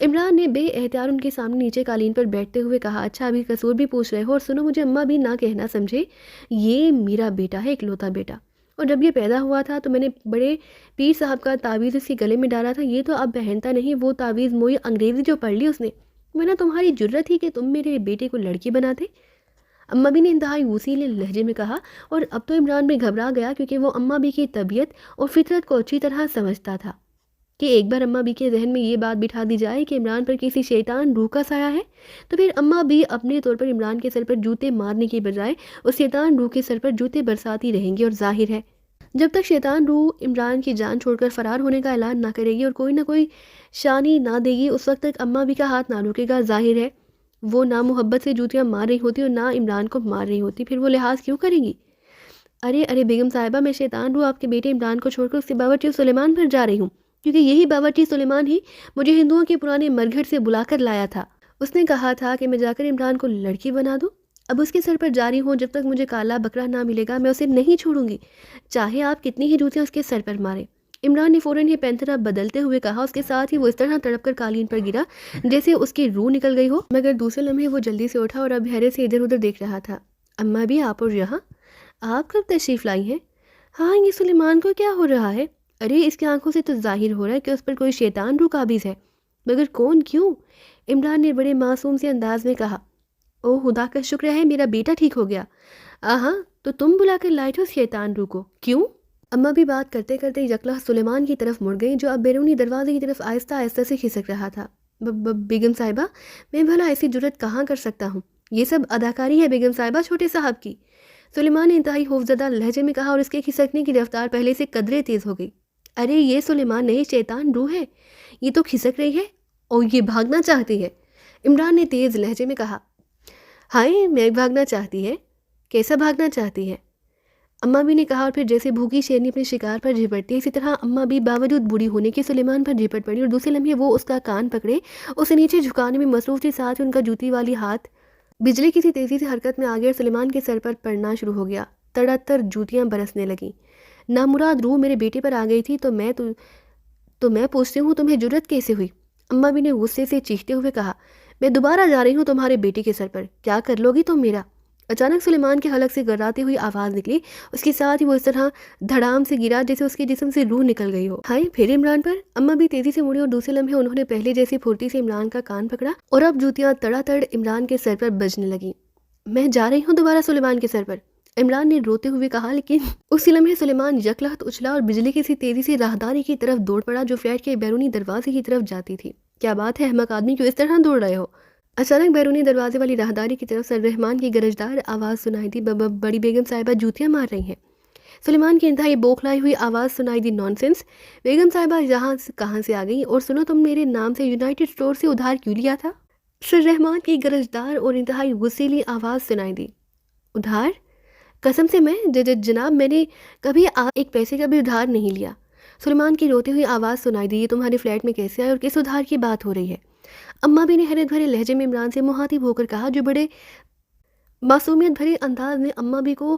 عمران نے بے احتیاط ان کے سامنے نیچے قالین پر بیٹھتے ہوئے کہا۔ اچھا ابھی قصور بھی پوچھ رہے ہو؟ اور سنو، مجھے اماں بھی نہ کہنا سمجھے، یہ میرا بیٹا ہے، اکلوتا بیٹا، اور جب یہ پیدا ہوا تھا تو میں نے بڑے پیر صاحب کا تعویذ اس کے گلے میں ڈالا تھا، یہ تو اب پہنتا نہیں، وہ تعویذ موئی انگریزی جو پڑھ لی اس نے، ورنہ تمہاری جرت ہی کہ تم میرے بیٹے کو لڑکی بناتے، اماں بھی نے انتہائی وسیلے لہجے میں کہا۔ اور اب تو عمران بھی گھبرا گیا، کیونکہ وہ اماں بھی کی طبیعت اور فطرت کو اچھی طرح سمجھتا تھا کہ ایک بار اماں بھی کے ذہن میں یہ بات بٹھا دی جائے کہ عمران پر کسی شیطان روح کا سایہ ہے تو پھر اماں بھی اپنے طور پر عمران کے سر پر جوتے مارنے کی بجائے اس شیطان روح کے سر پر جوتے برساتی رہیں گی، اور ظاہر ہے جب تک شیطان روح عمران کی جان چھوڑ کر فرار ہونے کا اعلان نہ کرے گی اور کوئی نہ کوئی شانی نہ دے گی، اس وقت تک اماں بھی کا ہاتھ نہ رکے گا۔ ظاہر ہے وہ نہ محبت سے جوتیاں مار رہی ہوتی اور نہ عمران کو مار رہی ہوتی، پھر وہ لحاظ کیوں کرے گی؟ ارے بیگم صاحبہ، میں شیطان روح آپ کے بیٹے عمران کو چھوڑ کر اس کے باورچی سلیمان پر جا رہی ہوں، کیونکہ یہی باورچی سلیمان ہی مجھے ہندوؤں کے پرانے مرگھٹ سے بلا کر لایا تھا۔ اس نے کہا تھا کہ میں جا کر عمران کو لڑکی بنا دوں، اب اس کے سر پر جاری ہوں، جب تک مجھے کالا بکرا نہ ملے گا میں اسے نہیں چھوڑوں گی، چاہے آپ کتنی ہی جوتیاں اس کے سر پر ماریں۔ عمران نے فوراً یہ پینترا بدلتے ہوئے کہا، اس کے ساتھ ہی وہ اس طرح تڑپ کر قالین پر گرا جیسے اس کی روح نکل گئی ہو، مگر دوسرے لمحے وہ جلدی سے اٹھا اور اب حیرت سے ادھر ادھر دیکھ رہا تھا۔ اماں بھی آپ اور یہاں، آپ کب تشریف لائی ہیں؟ ہاں، یہ سلیمان کو کیا ہو رہا ہے؟ ارے اس کی آنکھوں سے تو ظاہر ہو رہا ہے کہ اس پر کوئی شیطان روح قابض ہے، مگر کون، کیوں؟ عمران نے بڑے معصوم سے انداز میں کہا۔ او خدا کا شکر ہے میرا بیٹا ٹھیک ہو گیا۔ ہاں، تو تم بلا کر لائے تھے اس شیطان روح کو، کیوں؟ اماں بھی بات کرتے کرتے یکلا سلیمان کی طرف مڑ گئی، جو اب بیرونی دروازے کی طرف آہستہ آہستہ سے کھسک رہا تھا۔ بیگم صاحبہ، میں بھلا ایسی جرت کہاں کر سکتا ہوں، یہ سب اداکاری ہے بیگم صاحبہ چھوٹے صاحب کی، سلیمان نے انتہائی خوفزدہ لہجے میں کہا، اور اس کے کھسکنے کی رفتار پہلے سے قدرے تیز ہو گئی۔ ارے یہ سلیمان نہیں، شیطان روح ہے، یہ تو کھسک رہی ہے اور یہ بھاگنا چاہتی ہے، عمران نے تیز لہجے میں کہا۔ ہائے، میں بھاگنا چاہتی ہے؟ کیسا بھاگنا چاہتی ہے؟ اماں بھی نے کہا، اور پھر جیسے بھوکی شیرنی اپنے شکار پر جھپٹتی ہے اسی طرح اماں بھی باوجود بوڑھی ہونے کے سلیمان پر جھپٹ پڑی، اور دوسرے لمحے وہ اس کا کان پکڑے اسے نیچے جھکانے میں مصروف تھی، ساتھ ہی ان کا جوتی والی ہاتھ بجلی کی سی تیزی سے حرکت میں آگے اور سلیمان کے سر پر پڑنا شروع ہو گیا۔ تڑا تڑ جوتیاں برسنے لگیں۔ نامراد روح میرے بیٹے پر آ گئی تھی تو میں پوچھتی ہوں تمہیں جرت کیسے ہوئی؟ اماں بھی نے غصے سے چیختے ہوئے کہا۔ میں دوبارہ جا رہی ہوں تمہارے بیٹے کے سر پر، کیا کر لو گی تم میرا؟ اچانک سلیمان کے حلق سے گراتی ہوئی آواز نکلی، اس کے ساتھ ہی وہ اس طرح دھڑام سے گرا جیسے اس کے جسم سے روح نکل گئی ہو۔ ہائے، پھر عمران پر؟ اماں بھی تیزی سے مڑی اور دوسرے لمحے انہوں نے پہلے جیسی پھرتی سے عمران کا کان پکڑا اور اب جوتیاں تڑا تڑ عمران کے سر پر بجنے لگیں۔ میں جا رہی ہوں دوبارہ سلیمان کے سر پر، عمران نے روتے ہوئے کہا، لیکن اسی لمحے سلیمان یکلخت اچھلا اور بجلی کی سی تیزی سے راہداری کی طرف دوڑ پڑا جو فلیٹ کے بیرونی دروازے کی طرف جاتی تھی۔ کیا بات ہے احمق آدمی، کیوں اس طرح دوڑ رہے ہو؟ اچانک بیرونی دروازے والی راہداری کی طرف سر رحمان کی گرجدار آواز سنائی دی، بڑی بیگم صاحبہ جوتیاں مار رہی ہیں۔ سلیمان کی انتہائی بوکھلائی ہوئی آواز سنائی دی، نانسنس، بیگم صاحبہ یہاں کہاں سے آ گئی؟ اور سنو، تم میرے نام سے یونائٹڈ اسٹور سے ادھار کیوں لیا تھا؟ سر رحمان کی گرجدار اور انتہائی غصیلی آواز سنائی دی۔ ادھار؟ قسم سے میں جناب میں نے کبھی ایک پیسے کا بھی ادھار نہیں لیا۔ سلیمان کی روتی ہوئی آواز سنائی دی، یہ تمہارے فلیٹ میں کیسے آئے اور کس ادھار کی بات ہو رہی ہے؟ اماں بھی نے حیرت بھرے لہجے میں عمران سے مخاطب ہو کر کہا، جو بڑے معصومیت بھرے انداز میں اماں بھی کو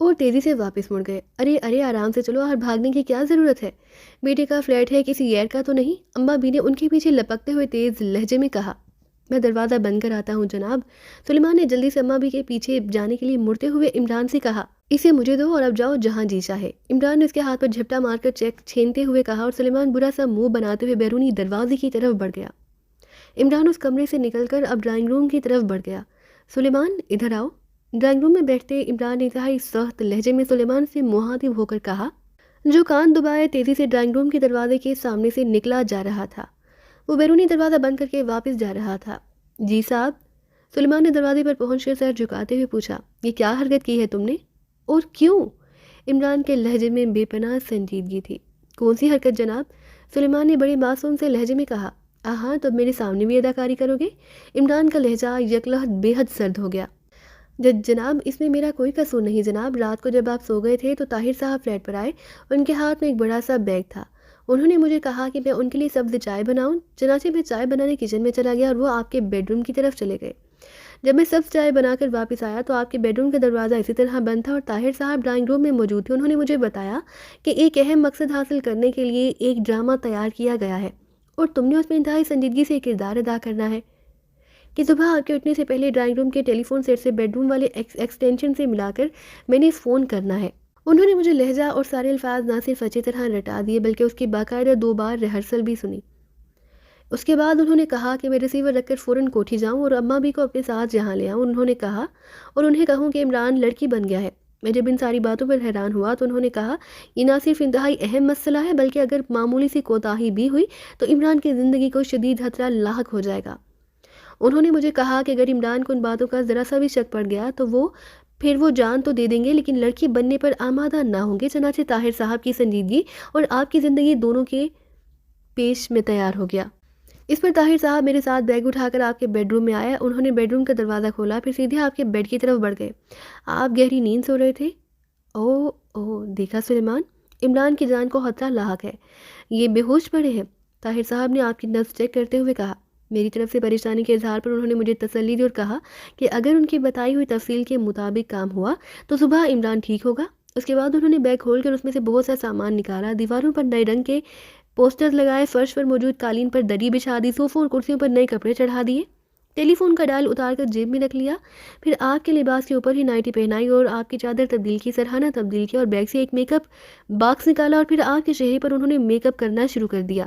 اور تیزی سے واپس مڑ گئے۔ ارے ارے آرام سے چلو، اور بھاگنے کی کیا ضرورت ہے؟ بیٹے کا فلیٹ ہے، کسی غیر کا تو نہیں؟ اماں بی نے ان کے پیچھے لپکتے ہوئے تیز لہجے میں کہا۔ میں دروازہ بند کر آتا ہوں جناب، سلیمان نے جلدی سے اماں بی کے پیچھے جانے کے لیے مڑتے ہوئے عمران سے کہا۔ اسے مجھے دو اور اب جاؤ جہاں جی چاہے، عمران نے اس کے ہاتھ پر جھپٹا مار کر چیک چھینتے ہوئے کہا، اور سلیمان برا سا منہ بناتے ہوئے بیرونی دروازے کی طرف بڑھ گیا۔ عمران اس کمرے سے نکل کر اب ڈرائنگ روم کی طرف بڑھ گیا۔ سلیمان ادھر آؤ، ڈرائنگ روم میں بیٹھتے عمران نے انتہائی سخت لہجے میں سلیمان سے مخاطب ہو کر کہا، جو کان دبائے تیزی سے ڈرائنگ روم کے دروازے کے سامنے سے نکلا جا رہا تھا۔ وہ بیرونی دروازہ بند کر کے واپس جا رہا تھا۔ جی صاحب، سلیمان نے دروازے پر پہنچ کر سر جھکاتے ہوئے پوچھا، یہ کیا حرکت کی ہے تم نے اور کیوں؟ عمران کے لہجے میں بے پناہ سنجیدگی تھی۔ کون سی حرکت جناب؟ سلیمان نے بڑے معصوم سے لہجے میں کہا۔ ہاں تو اب میرے سامنے بھی اداکاری کرو گے؟ عمران کا لہجہ یکلحظ بے حد سرد ہو گیا۔ جناب اس میں میرا کوئی قصور نہیں جناب، رات کو جب آپ سو گئے تھے تو طاہر صاحب فلیٹ پر آئے، ان کے ہاتھ میں ایک بڑا سا بیگ تھا، انہوں نے مجھے کہا کہ میں ان کے لیے سبز چائے بناؤں، چنانچہ میں چائے بنانے کچن میں چلا گیا اور وہ آپ کے بیڈ روم کی طرف چلے گئے۔ جب میں سبز چائے بنا کر واپس آیا تو آپ کے بیڈ روم کا دروازہ اسی طرح بند تھا اور طاہر صاحب ڈرائنگ روم میں موجود تھے۔ انہوں نے مجھے بتایا کہ ایک اہم مقصد حاصل کرنے کے لیے ایک ڈرامہ تیار کیا گیا ہے اور تم نے اس میں انتہائی سنجیدگی سے کردار ادا کرنا ہے کہ صبح آپ کے اٹھنے سے پہلے ڈرائنگ روم کے ٹیلی فون سیٹ سے بیڈ روم والے ایکسٹینشن سے ملا کر میں نے فون کرنا ہے۔ انہوں نے مجھے لہجہ اور سارے الفاظ نہ صرف اچھی طرح رٹا دیے بلکہ اس کی باقاعدہ 2 بار ریہرسل بھی سنی۔ اس کے بعد انہوں نے کہا کہ میں ریسیور رکھ کر فوراً کوٹھی جاؤں اور اماں بھی کو اپنے ساتھ یہاں لے آؤں۔ انہوں نے کہا اور انہیں کہوں کہ عمران لڑکی بن گیا ہے۔ میں جب ان ساری باتوں پر حیران ہوا تو انہوں نے کہا، یہ نہ صرف انتہائی اہم مسئلہ ہے بلکہ اگر معمولی سی کوتاہی بھی ہوئی تو عمران کی زندگی کو شدید خطرہ لاحق ہو جائے گا۔ انہوں نے مجھے کہا کہ اگر عمران کو ان باتوں کا ذرا سا بھی شک پڑ گیا تو پھر وہ جان تو دے دیں گے لیکن لڑکی بننے پر آمادہ نہ ہوں گے۔ چنانچہ طاہر صاحب کی سنجیدگی اور آپ کی زندگی دونوں کے پیش میں تیار ہو گیا۔ اس پر طاہر صاحب میرے ساتھ بیگ اٹھا کر آپ کے بیڈ روم میں آئے، انہوں نے بیڈ روم کا دروازہ کھولا، پھر سیدھے آپ کے بیڈ کی طرف بڑھ گئے۔ آپ گہری نیند سو رہے تھے؟ دیکھا سلیمان، عمران کی جان کو خطرہ لاحق ہے، یہ بے ہوش پڑے ہیں، طاہر صاحب نے آپ کی نبض چیک کرتے ہوئے کہا۔ میری طرف سے پریشانی کے اظہار پر انہوں نے مجھے تسلی دی اور کہا کہ اگر ان کی بتائی ہوئی تفصیل کے مطابق کام ہوا تو صبح عمران ٹھیک ہوگا۔ اس کے بعد انہوں نے بیگ کھول کر اس میں سے بہت سا سامان نکالا، دیواروں پر نئے رنگ کے پوسٹرز لگائے، فرش پر موجود قالین پر دری بچھا دی، صوفوں اور کرسیوں پر نئے کپڑے چڑھا دیے، ٹیلی فون کا ڈائل اتار کر جیب میں رکھ لیا، پھر آپ کے لباس کے اوپر ہی نائٹی پہنائی اور آپ کی چادر تبدیل کی، سرہانہ تبدیل کیا اور بیگ سے ایک میک اپ باکس نکالا اور پھر آپ کے چہرے پر انہوں نے میک اپ کرنا شروع کر دیا۔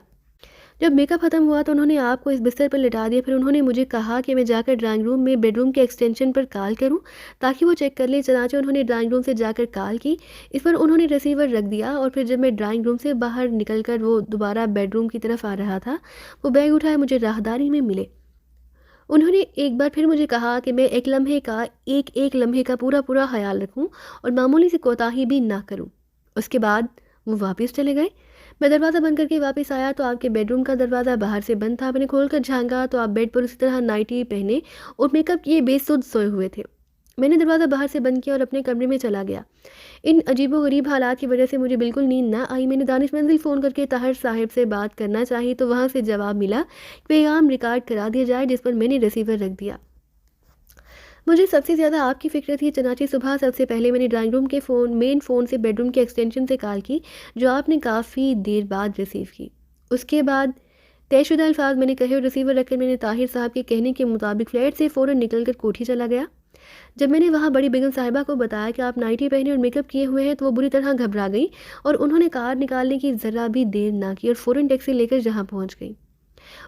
جب میک اپ ختم ہوا تو انہوں نے آپ کو اس بستر پر لٹا دیا، پھر انہوں نے مجھے کہا کہ میں جا کر ڈرائنگ روم میں بیڈ روم کے ایکسٹینشن پر کال کروں تاکہ وہ چیک کر لیں۔ چنانچہ انہوں نے ڈرائنگ روم سے جا کر کال کی، اس پر انہوں نے ریسیور رکھ دیا اور پھر جب میں ڈرائنگ روم سے باہر نکل کر وہ دوبارہ بیڈ روم کی طرف آ رہا تھا، وہ بیگ اٹھائے مجھے راہداری میں ملے۔ انہوں نے ایک بار پھر مجھے کہا کہ میں ایک لمحے کا پورا خیال رکھوں اور معمولی سی کوتاہی بھی نہ کروں۔ اس کے بعد وہ واپس چلے گئے۔ میں دروازہ بند کر کے واپس آیا تو آپ کے بیڈ روم کا دروازہ باہر سے بند تھا۔ میں نے کھول کر جھانکا تو آپ بیڈ پر اسی طرح نائٹی پہنے اور میک اپ کیے بے سود سوئے ہوئے تھے۔ میں نے دروازہ باہر سے بند کیا اور اپنے کمرے میں چلا گیا۔ ان عجیب و غریب حالات کی وجہ سے مجھے بالکل نیند نہ آئی۔ میں نے دانش منزل فون کر کے طاہر صاحب سے بات کرنا چاہی تو وہاں سے جواب ملا کہ پیغام ریکارڈ کرا دیا جائے، جس پر میں نے ریسیور رکھ دیا۔ مجھے سب سے زیادہ آپ کی فکر تھی، چنانچہ صبح سب سے پہلے میں نے ڈرائنگ روم کے مین فون سے بیڈ روم کے ایکسٹینشن سے کال کی جو آپ نے کافی دیر بعد ریسیو کی۔ اس کے بعد طے شدہ الفاظ میں نے کہے اور ریسیور رکھ کر میں نے طاہر صاحب کے کہنے کے مطابق فلیٹ سے فوراً نکل کر کوٹھی چلا گیا۔ جب میں نے وہاں بڑی بیگم صاحبہ کو بتایا کہ آپ نائٹی پہنے اور میک اپ کیے ہوئے ہیں تو وہ بری طرح گھبرا گئی اور انہوں نے کار نکالنے کی ذرا بھی دیر نہ کی اور فوراً ٹیکسی لے کر جہاں پہنچ گئی۔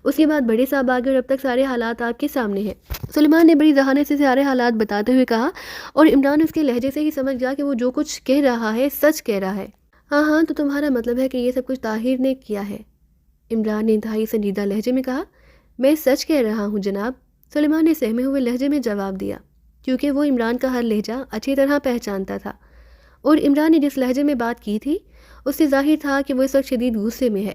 اس کے بعد بڑے صاحب آگے اور اب تک سارے حالات آپ کے سامنے ہیں۔ سلیمان نے بڑی ذہانت سے سارے حالات بتاتے ہوئے کہا اور عمران اس کے لہجے سے ہی سمجھ گیا کہ وہ جو کچھ کہہ رہا ہے سچ کہہ رہا ہے۔ ہاں تو تمہارا مطلب ہے کہ یہ سب کچھ طاہر نے کیا ہے؟ عمران نے انتہائی سنجیدہ لہجے میں کہا۔ میں سچ کہہ رہا ہوں جناب، سلیمان نے سہمے ہوئے لہجے میں جواب دیا، کیونکہ وہ عمران کا ہر لہجہ اچھی طرح پہچانتا تھا اور عمران نے جس لہجے میں بات کی تھی اس سے ظاہر تھا کہ وہ اس وقت شدید غصے میں ہے۔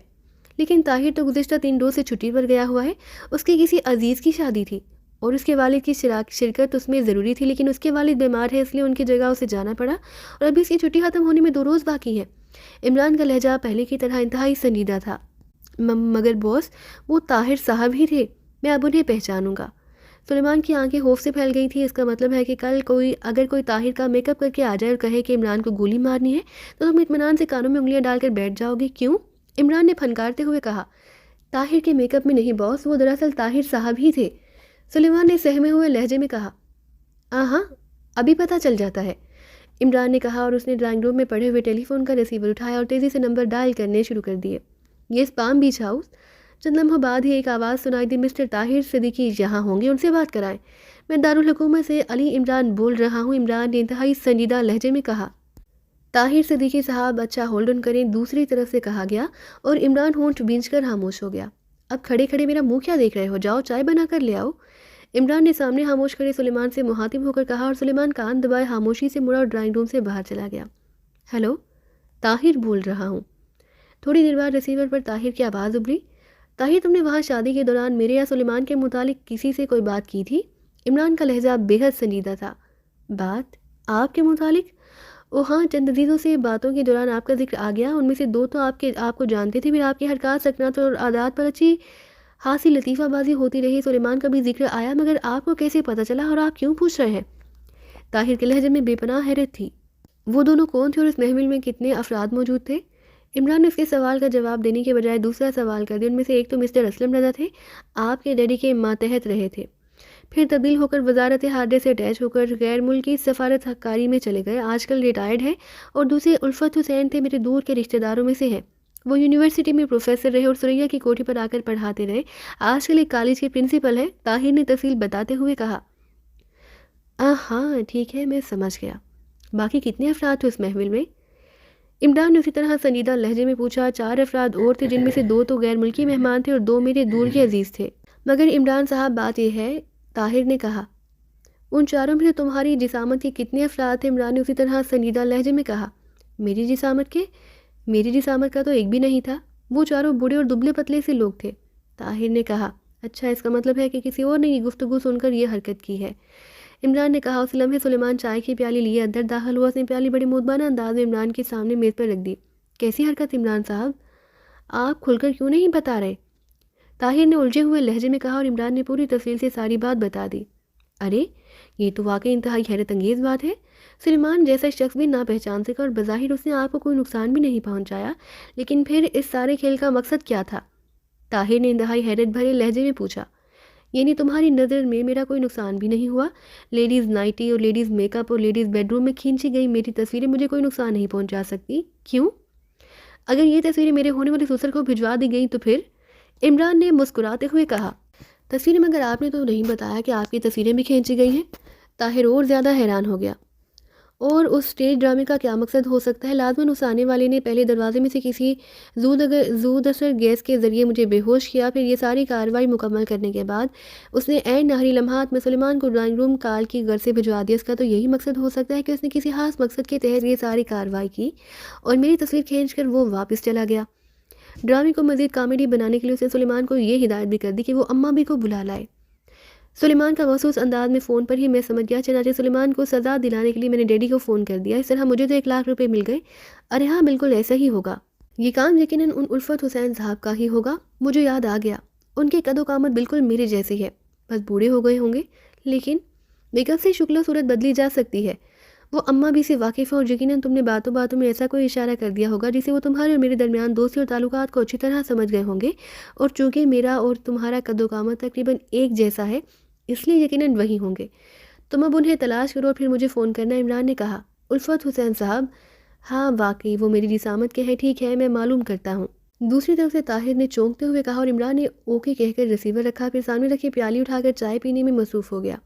لیکن طاہر تو گزشتہ 3 روز سے چھٹی پر گیا ہوا ہے، اس کی کسی عزیز کی شادی تھی اور اس کے والد کی شرکت اس میں ضروری تھی، لیکن اس کے والد بیمار ہے اس لیے ان کی جگہ اسے جانا پڑا اور ابھی اس کی چھٹی ختم ہونے میں 2 روز باقی ہیں۔ عمران کا لہجہ پہلے کی طرح انتہائی سنجیدہ تھا۔ مگر باس، وہ طاہر صاحب ہی تھے، میں اب انہیں پہچانوں گا۔ سلیمان کی آنکھیں خوف سے پھیل گئی تھی. اس کا مطلب ہے کہ کل اگر کوئی طاہر کا میک اپ کر کے آ جائے اور کہے کہ عمران کو گولی مارنی ہے تو تم اطمینان سے کانوں میں انگلیاں ڈال کر بیٹھ جاؤ گے. کیوں؟ عمران نے پھنکارتے ہوئے کہا. طاہر کے میک اپ میں نہیں باس، وہ دراصل طاہر صاحب ہی تھے. سلیمان نے سہمے ہوئے لہجے میں کہا. ہاں ابھی پتہ چل جاتا ہے، عمران نے کہا، اور اس نے ڈرائنگ روم میں پڑے ہوئے ٹیلی فون کا ریسیور اٹھایا اور تیزی سے نمبر ڈائل کرنے شروع کر دیے. یس پام بیچ ہاؤس. چند لمحوں بعد ہی ایک آواز سنائی دی. مسٹر طاہر صدیقی یہاں ہوں گے، ان سے بات کرائیں. میں دارالحکومت سے علی عمران بول رہا ہوں. عمران نے انتہائی سنجیدہ لہجے میں کہا. طاہر صدیقی صاحب اچھا ہولڈ آن کریں، دوسری طرف سے کہا گیا، اور عمران ہونٹ بھینچ کر خاموش ہو گیا. اب کھڑے کھڑے میرا منہ کیا دیکھ رہے ہو؟ جاؤ چائے بنا کر لے آؤ. عمران نے سامنے خاموش کھڑے سلیمان سے مخاطب ہو کر کہا، اور سلیمان کان دبائے خاموشی سے مڑا اور ڈرائنگ روم سے باہر چلا گیا. ہیلو، طاہر بول رہا ہوں. تھوڑی دیر بعد ریسیور پر طاہر کی آواز ابھری. طاہر، تم نے وہاں شادی کے دوران میرے یا سلیمان کے متعلق کسی سے کوئی بات کی تھی؟ عمران کا لہجہ بے حد سنجیدہ تھا. بات؟ آپ کے متعلق؟ او ہاں، چند عزیزوں سے باتوں کے دوران آپ کا ذکر آ گیا. ان میں سے دو تو آپ کو جانتے تھے، پھر آپ کی حرکات، سکنات اور عادات پر اچھی خاصی لطیفہ بازی ہوتی رہی. سلیمان کا بھی ذکر آیا، مگر آپ کو کیسے پتہ چلا اور آپ کیوں پوچھ رہے ہیں؟ طاہر کے لہجے میں بے پناہ حیرت تھی. وہ دونوں کون تھے اور اس محفل میں کتنے افراد موجود تھے؟ عمران نے اس کے سوال کا جواب دینے کے بجائے دوسرا سوال کر دیا. ان میں سے ایک تو مسٹر اسلم رضا تھے، آپ کے ڈیڈی کے ماتحت رہے تھے، پھر تبدیل ہو کر وزارت خارجہ سے اٹیچ ہو کر غیر ملکی سفارت کاری میں چلے گئے، آج کل ریٹائرڈ ہیں. اور دوسرے الفت حسین تھے، میرے دور کے رشتہ داروں میں سے ہیں. وہ یونیورسٹی میں پروفیسر رہے اور سریا کی کوٹھی پر آ کر پڑھاتے رہے، آج کل ایک کالج کے پرنسپل ہیں. طاہر نے تفصیل بتاتے ہوئے کہا. ہاں ٹھیک ہے، میں سمجھ گیا. باقی کتنے افراد تھے اس محفل میں؟ عمران نے اسی طرح سنجیدہ لہجے میں پوچھا. 4 افراد اور تھے، جن میں سے 2 تو غیر ملکی مہمان تھے اور 2 میرے دور کے عزیز تھے. مگر عمران صاحب بات یہ ہے، طاہر نے کہا. ان 4 میں سے تمہاری جسامت کے کتنے افراد تھے؟ عمران نے اسی طرح سنجیدہ لہجے میں کہا. میری جسامت کا تو ایک بھی نہیں تھا. وہ 4 بوڑھے اور دبلے پتلے سے لوگ تھے. طاہر نے کہا. اچھا، اس کا مطلب ہے کہ کسی اور نے یہ گفتگو سن کر یہ حرکت کی ہے. عمران نے کہا. اس لمحے سلیمان چائے کی پیالی لیے اندر داخل ہوا. اس نے پیالی بڑے مودبانہ انداز میں عمران کے سامنے میز پر رکھ دی. کیسی حرکت عمران صاحب؟ آپ کھل کر کیوں نہیں بتا رہے؟ طاہر نے الجھے ہوئے لہجے میں کہا، اور عمران نے پوری تفصیل سے ساری بات بتا دی. ارے یہ تو واقعی انتہائی حیرت انگیز بات ہے. سلیمان جیسا شخص بھی نہ پہچان سکا، اور بظاہر اس نے آپ کو کوئی نقصان بھی نہیں پہنچایا، لیکن پھر اس سارے کھیل کا مقصد کیا تھا؟ طاہر نے انتہائی حیرت بھرے لہجے میں پوچھا. یعنی تمہاری نظر میں میرا کوئی نقصان بھی نہیں ہوا؟ لیڈیز نائٹی اور لیڈیز میک اپ اور لیڈیز بیڈ روم میں کھینچی گئی میری تصویریں مجھے کوئی نقصان نہیں پہنچا سکتی؟ کیوں؟ اگر یہ تصویریں میرے ہونے والے سسر کو بھجوا دی گئیں تو پھر؟ عمران نے مسکراتے ہوئے کہا. تصویریں؟ مگر آپ نے تو نہیں بتایا کہ آپ کی تصویریں بھی کھینچی گئی ہیں. طاہر اور زیادہ حیران ہو گیا. اور اس سٹیج ڈرامے کا کیا مقصد ہو سکتا ہے؟ لازماً اس آنے والے نے پہلے دروازے میں سے کسی زود اثر گیس کے ذریعے مجھے بے ہوش کیا، پھر یہ ساری کارروائی مکمل کرنے کے بعد اس نے عین نہری لمحات میں سلیمان کو ڈرائنگ روم کال کی گھر سے بھجوا دیا. اس کا تو یہی مقصد ہو سکتا ہے کہ اس نے کسی خاص مقصد کے تحت یہ ساری کارروائی کی اور میری تصویر کھینچ کر وہ واپس چلا گیا. ڈرامے کو مزید کامیڈی بنانے کے لیے اس نے سلیمان کو یہ ہدایت بھی کر دی کہ وہ اماں بھی کو بلا لائے. سلیمان کا مخصوص انداز میں فون پر ہی میں سمجھ گیا. چنانچہ سلیمان کو سزا دلانے کے لیے میں نے ڈیڈی کو فون کر دیا. اس طرح مجھے تو 1 لاکھ روپے مل گئے. ارے ہاں، بالکل ایسا ہی ہوگا. یہ کام یقیناً ان الفت حسین صاحب کا ہی ہوگا. مجھے یاد آ گیا، ان کے قد و قامت بالکل میرے جیسی ہے، بس بوڑھے ہو گئے ہوں گے. لیکن میک اپ سے شکل و صورت بدلی جا سکتی ہے. وہ اماں بھی سے واقف ہے، اور یقیناً تم نے باتوں باتوں میں ایسا کوئی اشارہ کر دیا ہوگا جسے وہ تمہارے اور میرے درمیان دوستی اور تعلقات کو اچھی طرح سمجھ گئے ہوں گے. اور چونکہ میرا اور تمہارا قد و قامت تقریباً ایک جیسا ہے، اس لیے یقیناً وہی ہوں گے. تم اب انہیں تلاش کرو اور پھر مجھے فون کرنا. عمران نے کہا. الفت حسین صاحب؟ ہاں واقعی وہ میری جسامت کے ہیں. ٹھیک ہے، میں معلوم کرتا ہوں. دوسری طرف سے طاہر نے چونکتے ہوئے کہا، اور عمران نے اوکے کہہ کر ریسیور رکھا، پھر سامنے رکھی پیالی اٹھا کر چائے پینے میں مصروف ہو گیا.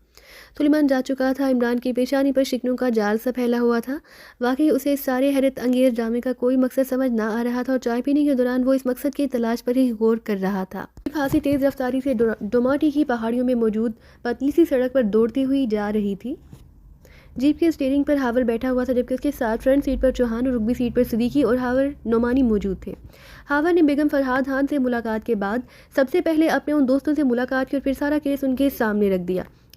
سلیمان جا چکا تھا. عمران کی پیشانی پر شکنوں کا جال سا پھیلا ہوا تھا. واقعی اسے اس سارے حیرت انگیز ڈرامے کا کوئی مقصد سمجھ نہ آ رہا تھا، اور چائے پینے کے دوران وہ اس مقصد کی تلاش پر ہی غور کر رہا تھا. خاصی تیز رفتاری سے ڈوماٹی کی پہاڑیوں میں موجود پتلی سی سڑک پر دوڑتی ہوئی جا رہی تھی. جیپ کے اسٹیئرنگ پر ہاور بیٹھا ہوا تھا، جبکہ اس کے ساتھ فرنٹ سیٹ پر چوہان اور رکبی سیٹ پر صدیقی اور ہاور نعمانی موجود تھے. ہاور نے بیگم فرحاد خان سے ملاقات کے بعد سب سے پہلے اپنے ان دوستوں سے ملاقات کی اور پھر سارا کیس ان کے سامنے رکھ دیا.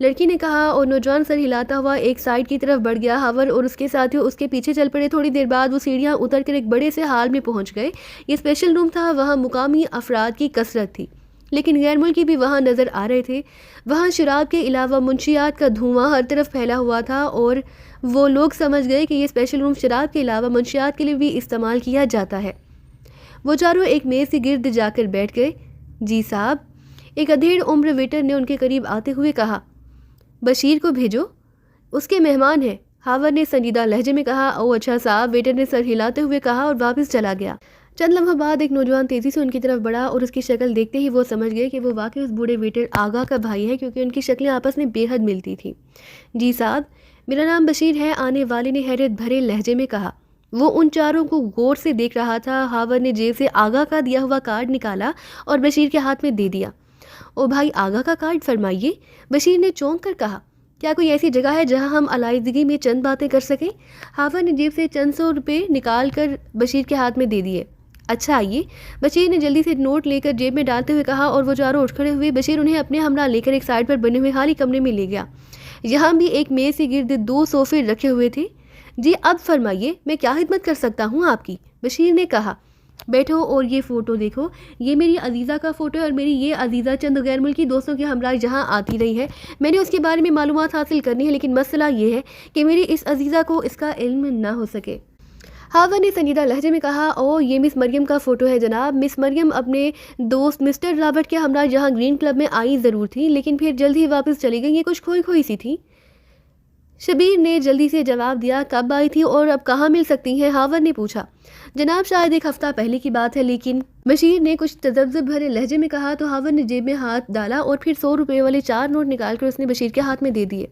لڑکی نے کہا اور نوجوان سر ہلاتا ہوا ایک سائڈ کی طرف بڑھ گیا۔ ہاور اور اس کے ساتھیوں اس کے پیچھے چل پڑے۔ تھوڑی دیر بعد وہ سیڑھیاں اتر کر ایک بڑے سے ہال میں پہنچ گئے۔ یہ اسپیشل روم تھا، وہاں مقامی افراد کی کثرت تھی لیکن غیر ملکی بھی وہاں نظر آ رہے تھے۔ وہاں شراب کے علاوہ منشیات کا دھواں ہر طرف پھیلا ہوا تھا اور وہ لوگ سمجھ گئے کہ یہ اسپیشل روم شراب کے علاوہ منشیات کے لیے بھی استعمال کیا جاتا ہے۔ وہ چاروں ایک میز کے گرد جا کر بیٹھ گئے۔ جی صاحب، ایک ادھیڑ عمر ویٹر نے ان کے قریب آتے ہوئے کہا۔ بشیر کو بھیجو، اس کے مہمان ہیں، ہاور نے سنجیدہ لہجے میں کہا۔ او اچھا صاحب، ویٹر نے سر ہلاتے ہوئے کہا اور واپس چلا گیا۔ چند لمحہ بعد ایک نوجوان تیزی سے ان کی طرف بڑھا اور اس کی شکل دیکھتے ہی وہ سمجھ گئے کہ وہ واقعی اس بوڑھے ویٹر آغا کا بھائی ہے، کیونکہ ان کی شکلیں آپس میں بے حد ملتی تھیں۔ جی صاحب، میرا نام بشیر ہے، آنے والے نے حیرت بھرے لہجے میں کہا۔ وہ ان چاروں کو غور سے دیکھ رہا تھا۔ ہاور نے جیب سے آغا کا دیا ہوا کارڈ نکالا اور بشیر کے ہاتھ میں دے دیا۔ او بھائی، آغا کا کارڈ فرمائیے، بشیر نے چونک کر کہا۔ کیا کوئی ایسی جگہ ہے جہاں ہم علیحدگی میں چند باتیں کر سکیں؟ ہاور نے جیب سے چند 100 روپے نکال کر بشیر کے ہاتھ میں دے دیے۔ اچھا آئیے، بشیر نے جلدی سے نوٹ لے کر جیب میں ڈالتے ہوئے کہا اور وہ چاروں اٹھ کھڑے ہوئے۔ بشیر انہیں اپنے ہمراہ لے کر ایک سائڈ پر بنے ہوئے خالی کمرے میں لے گیا۔ یہاں بھی ایک میز کے گرد 2 صوفے رکھے ہوئے تھے۔ جی اب فرمائیے، میں کیا خدمت کر سکتا ہوں آپ کی؟ بشیر نے کہا۔ بیٹھو اور یہ فوٹو دیکھو، یہ میری عزیزہ کا فوٹو ہے اور میری یہ عزیزہ چند غیر ملکی دوستوں کے ہمراہ یہاں آتی رہی ہے۔ میں نے اس کے بارے میں معلومات حاصل کرنی ہے، لیکن مسئلہ یہ ہے کہ میری اس عزیزہ کو اس کا علم نہ ہو سکے۔ ہاور نے سنجیدہ لہجے میں کہا۔ او یہ مس مریم کا فوٹو ہے جناب۔ مس مریم اپنے دوست مسٹر رابرٹ کے ہمراہ یہاں گرین کلب میں آئی ضرور تھی، لیکن پھر جلد ہی واپس چلی گئی، یہ کچھ کھوئی کھوئی سی تھی۔ شبیر نے جلدی سے جواب دیا۔ کب آئی تھی اور اب کہاں مل سکتی ہیں؟ ہاور نے پوچھا۔ جناب شاید 1 ہفتہ پہلے کی بات ہے، لیکن بشیر نے کچھ تذبذب بھرے لہجے میں کہا تو ہاور نے جیب میں ہاتھ ڈالا اور پھر 100 روپے والے 4 نوٹ نکال کر اس نے بشیر کے ہاتھ میں دے دیے۔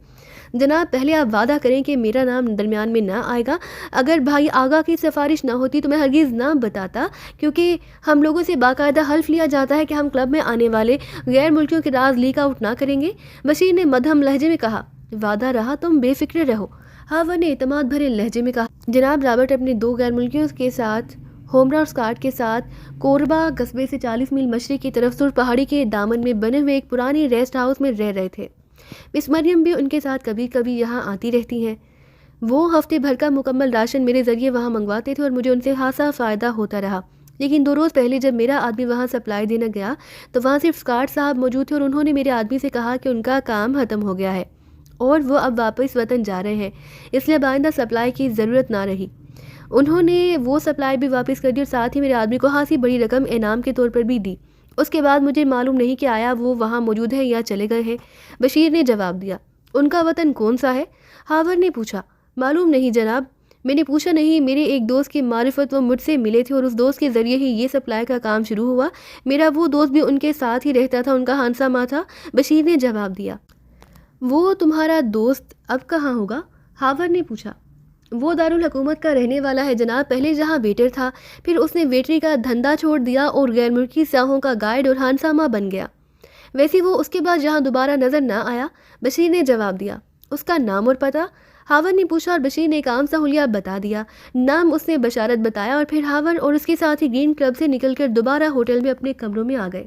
جناب پہلے آپ وعدہ کریں کہ میرا نام درمیان میں نہ آئے گا۔ اگر بھائی آغا کی سفارش نہ ہوتی تو میں ہرگز نہ بتاتا، کیونکہ ہم لوگوں سے باقاعدہ حلف لیا جاتا ہے کہ ہم کلب میں آنے والے غیر ملکیوں کے راز لیک آؤٹ نہ کریں گے۔ بشیر نے مدھم لہجے میں کہا۔ وعدہ رہا، تم بے فکر رہو، ہاور نے اعتماد بھرے لہجے میں کہا۔ جناب رابرٹ اپنے 2 غیر ملکیوں کے ساتھ ہومرا اور اسکاٹ کے ساتھ کوربا قصبے سے 40 میل مشرق کی طرف سر پہاڑی کے دامن میں بنے ہوئے ایک پرانی ریسٹ ہاؤس میں رہ رہے تھے۔ مس مریم بھی ان کے ساتھ کبھی کبھی یہاں آتی رہتی ہیں۔ وہ ہفتے بھر کا مکمل راشن میرے ذریعے وہاں منگواتے تھے اور مجھے ان سے خاصا فائدہ ہوتا رہا، لیکن 2 روز پہلے جب میرا آدمی وہاں سپلائی دینا گیا تو وہاں صرف اسکاٹ صاحب موجود تھے اور انہوں نے میرے آدمی سے کہا کہ ان کا کام ختم ہو گیا ہے اور وہ اب واپس وطن جا رہے ہیں، اس لیے اب آئندہ سپلائی کی ضرورت نہ رہی۔ انہوں نے وہ سپلائی بھی واپس کر دی اور ساتھ ہی میرے آدمی کو خاصی بڑی رقم انعام کے طور پر بھی دی۔ اس کے بعد مجھے معلوم نہیں کہ آیا وہ وہاں موجود ہے یا چلے گئے ہیں، بشیر نے جواب دیا۔ ان کا وطن کون سا ہے؟ ہاور نے پوچھا۔ معلوم نہیں جناب، میں نے پوچھا نہیں، میرے ایک دوست کی معرفت وہ مجھ سے ملے تھے اور اس دوست کے ذریعے ہی یہ سپلائی کا کام شروع ہوا۔ میرا وہ دوست بھی ان کے ساتھ ہی رہتا تھا، ان کا ہانسا ماں تھا، بشیر نے جواب دیا۔ وہ تمہارا دوست اب کہاں ہوگا؟ ہاور نے پوچھا۔ وہ دارالحکومت کا رہنے والا ہے جناب، پہلے جہاں ویٹر تھا، پھر اس نے ویٹری کا دھندا چھوڑ دیا اور غیر ملکی سیاحوں کا گائیڈ اور ہانسامہ بن گیا۔ ویسے وہ اس کے بعد یہاں دوبارہ نظر نہ آیا، بشیر نے جواب دیا۔ اس کا نام اور پتہ؟ ہاور نے پوچھا اور بشیر نے ایک عام سہولیہ بتا دیا۔ نام اس نے بشارت بتایا اور پھر ہاور اور اس کے ساتھ ہی گرین کلب سے نکل کر دوبارہ ہوٹل میں اپنے کمروں میں آ گئے۔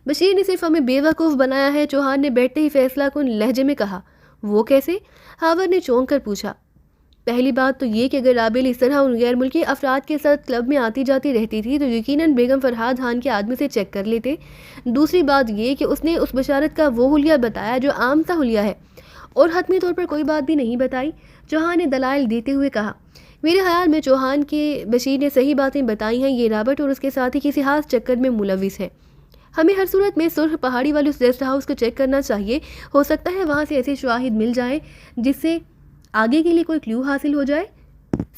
بشیر نے صرف ہمیں بے وقوف بنایا ہے، چوہان نے بیٹھتے ہی فیصلہ کن لہجے میں کہا۔ وہ کیسے؟ ہاور نے چونک کر پوچھا۔ پہلی بات تو یہ کہ اگر رابل اس طرح ان غیر ملکی افراد کے ساتھ کلب میں آتی جاتی رہتی تھی تو یقیناً بیگم فرحاد خان کے آدمی سے چیک کر لیتے۔ دوسری بات یہ کہ اس نے اس بشارت کا وہ حلیہ بتایا جو عام سا حلیہ ہے، اور حتمی طور پر کوئی بات بھی نہیں بتائی، چوہان نے دلائل دیتے ہوئے کہا۔ میرے خیال میں چوہان کے بشیر نے صحیح باتیں بتائی ہیں، یہ رابرٹ اور اس کے ساتھ ہی کسی خاص چکر میں ملوث ہے۔ ہمیں ہر صورت میں سرخ پہاڑی والے اس ریسٹ ہاؤس کو چیک کرنا چاہیے، ہو سکتا ہے وہاں سے ایسے شواہد مل جائیں جس سے آگے کے لیے کوئی کلیو حاصل ہو جائے۔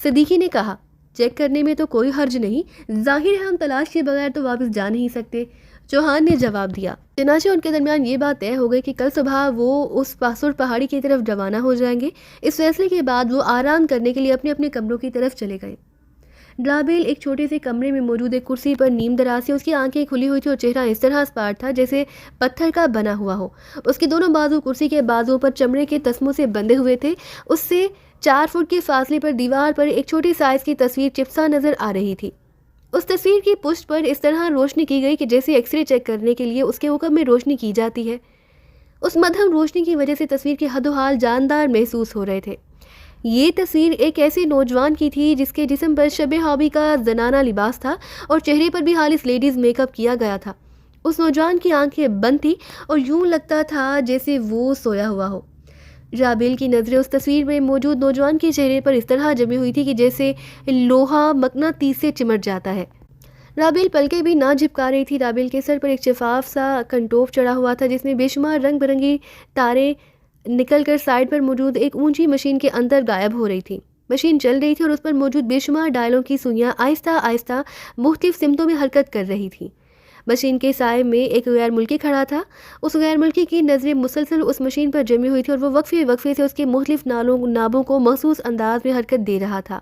صدیقی نے کہا۔ چیک کرنے میں تو کوئی حرج نہیں، ظاہر ہے ہم تلاش کے بغیر تو واپس جا نہیں سکتے، چوہان نے جواب دیا۔ چنانچہ ان کے درمیان یہ بات طے ہو گئی کہ کل صبح وہ اس پاسور پہاڑی کی طرف روانہ ہو جائیں گے۔ اس فیصلے کے بعد وہ آرام کرنے کے لیے اپنے اپنے کمروں کی طرف چلے گئے۔ ڈرابیل ایک چھوٹے سے کمرے میں موجود ایک کرسی پر نیم دراز تھی، اس کی آنکھیں کھلی ہوئی تھی اور چہرہ اس طرح اسپاٹ تھا جیسے پتھر کا بنا ہوا ہو۔ اس کے دونوں بازو کرسی کے بازوؤں پر چمڑے کے تسموں سے بندھے ہوئے تھے۔ اس سے 4 فٹ کے فاصلے پر دیوار پر ایک چھوٹی سائز کی تصویر چپسا نظر آ رہی تھی۔ اس تصویر کی پشت پر اس طرح روشنی کی گئی کہ جیسے ایکس رے چیک کرنے کے لیے اس کے حکم میں روشنی کی جاتی ہے۔ اس مدھم روشنی کی وجہ سے تصویر کے حد و حال جاندار محسوس ہو رہے تھے۔ یہ تصویر ایک ایسے نوجوان کی تھی جس کے جسم پر شب ہابی کا زنانہ لباس تھا اور چہرے پر بھی خالص لیڈیز میک اپ کیا گیا تھا۔ اس نوجوان کی آنکھیں بند تھی اور یوں لگتا تھا جیسے وہ سویا ہوا ہو۔ رابیل کی نظریں اس تصویر میں موجود نوجوان کے چہرے پر اس طرح جمی ہوئی تھی کہ جیسے لوہا مقناطیس سے چمٹ جاتا ہے۔ رابیل پلکیں بھی نہ جھپکا رہی تھی۔ رابیل کے سر پر ایک شفاف سا کنٹوف چڑھا ہوا تھا جس میں بے شمار رنگ برنگی تاریں نکل کر سائڈ پر موجود ایک اونچی مشین کے اندر غائب ہو رہی تھی۔ مشین چل رہی تھی اور اس پر موجود بے شمار ڈائلوں کی سوئیاں آہستہ آہستہ مختلف سمتوں میں حرکت کر رہی تھیں۔ مشین کے سائے میں ایک غیر ملکی کھڑا تھا۔ اس غیر ملکی کی نظریں مسلسل اس مشین پر جمی ہوئی تھی اور وہ وقفے وقفے سے اس کے مختلف نابوں کو مخصوص انداز میں حرکت دے رہا تھا،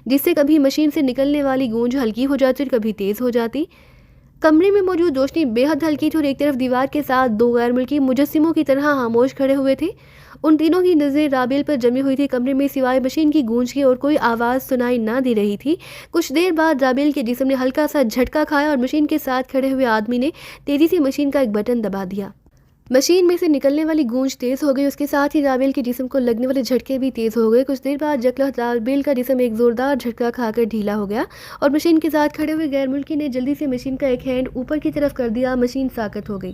جس سے کبھی مشین سے نکلنے والی گونج ہلکی ہو جاتی اور کبھی تیز ہو جاتی۔ کمرے میں موجود روشنی بے حد ہلکی تھی اور ایک طرف دیوار کے ساتھ دو غیر ملکی مجسموں کی طرح خاموش کھڑے ہوئے تھے۔ ان تینوں کی نظریں رابیل پر جمی ہوئی تھی۔ کمرے میں سوائے مشین کی گونج کے اور کوئی آواز سنائی نہ دے رہی تھی۔ کچھ دیر بعد رابیل کے جسم نے ہلکا سا جھٹکا کھایا اور مشین کے ساتھ کھڑے ہوئے آدمی نے تیزی سے مشین کا ایک بٹن دبا دیا۔ مشین میں سے نکلنے والی گونج تیز ہو گئی، اس کے ساتھ ہی رابیل کے جسم کو لگنے والے جھٹکے بھی تیز ہو گئے۔ کچھ دیر بعد یکلخت رابیل کا جسم ایک زوردار جھٹکا کھا کر ڈھیلا ہو گیا اور مشین کے ساتھ کھڑے ہوئے غیر ملکی نے جلدی سے مشین کا ایک ہینڈ اوپر کی طرف کر دیا۔ مشین ساکت ہو گئی۔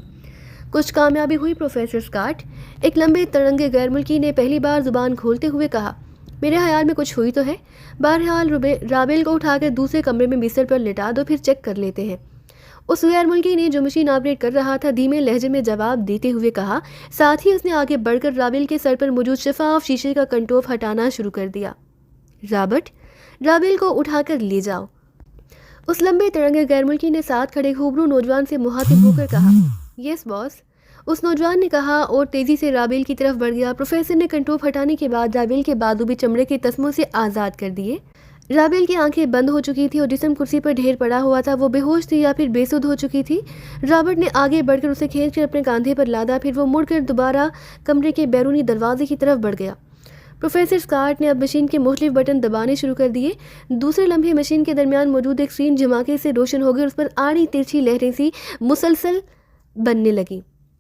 کچھ کامیابی ہوئی پروفیسر اسکاٹ، ایک لمبے ترنگے غیر ملکی نے پہلی بار زبان کھولتے ہوئے کہا۔ میرے خیال میں کچھ ہوئی تو ہے۔ بہرحال رابیل کو اٹھا کر دوسرے کمرے میں بستر پر لٹا دو، پھر چیک کر لیتے ہیں۔ اس غیر ملکی نے جو مشین آپریٹ کر رہا تھا دھیمے لہجے میں جواب دیتے ہوئے کہا، ساتھ ہی اس نے آگے بڑھ کر رابیل کے سر پر موجود شفاف شیشے کا کنٹوف ہٹانا شروع کر دیا۔ رابرٹ، رابیل کو اٹھا کر لے جاؤ، اس لمبے ترنگے غیر ملکی نے ساتھ کھڑے خوبرو نوجوان سے مخاطب ہو کر کہا۔ یس باس، اس نوجوان نے کہا اور تیزی سے رابیل کی طرف بڑھ گیا۔ پروفیسر نے کنٹوف ہٹانے کے بعد رابیل کے بازو بھی چمڑے کے تسموں سے آزاد کر دیے۔ رابیل کی آنکھیں بند ہو چکی تھی اور جسم کرسی پر ڈھیر پڑا ہوا تھا۔ وہ بے ہوش تھی یا پھر بے سدھ ہو چکی تھی۔ رابرٹ نے آگے بڑھ کر اسے کھینچ کر اپنے کاندھے پر لادا، پھر وہ مڑ کر دوبارہ کمرے کے بیرونی دروازے کی طرف بڑھ گیا۔ پروفیسر اسکاٹ نے اب مشین کے مختلف بٹن دبانے شروع کر دیے۔ دوسرے لمحے مشین کے درمیان موجود ایک اسکرین جھماکے سے روشن ہو گئی اور اس پر آڑی ترچھی لہریں سی مسلسل بننے لگیں۔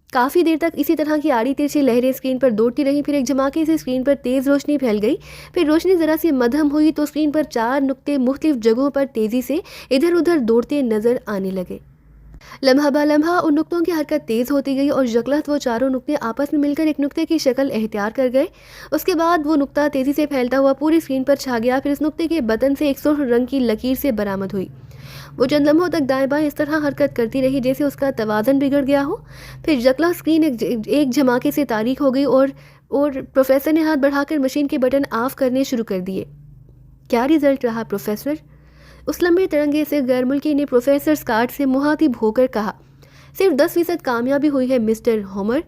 کافی دیر تک اسی طرح کی آڑی ترچھی لہریں اسکرین پر دوڑتی رہیں، پھر ایک جھماکے سے اسکرین پر تیز روشنی پھیل گئی۔ پھر روشنی ذرا سی مدھم ہوئی تو اسکرین پر 4 نقطے مختلف جگہوں پر تیزی سے ادھر ادھر دوڑتے نظر آنے لگے۔ لمحہ بہ لمحہ ان نقطوں کی حرکت تیز ہوتی گئی اور یکلخت وہ چاروں نقطے آپس میں مل کر ایک نقطے کی شکل اختیار کر گئے۔ اس کے بعد وہ نقطہ تیزی سے پھیلتا ہوا پوری اسکرین پر چھا گیا، پھر اس نقطے کے بٹن سے ایک سرخ رنگ کی لکیر سے برآمد ہوئی۔ وہ چند لمحوں تک دائیں بائیں اس طرح حرکت کرتی رہی جیسے اس کا توازن بگڑ گیا ہو۔ پھر یکلخت اسکرین ایک جھماکے سے تاریک ہو گئی اور پروفیسر نے ہاتھ بڑھا کر مشین کے بٹن آف کرنے شروع کر دیے۔ کیا رزلٹ رہا پروفیسر؟ اس لمبے ترنگے سے غیر ملکی نے پروفیسر اسکاٹ سے مخاطب ہو کر کہا۔ صرف 10% کامیابی ہوئی ہے مسٹر ہومر۔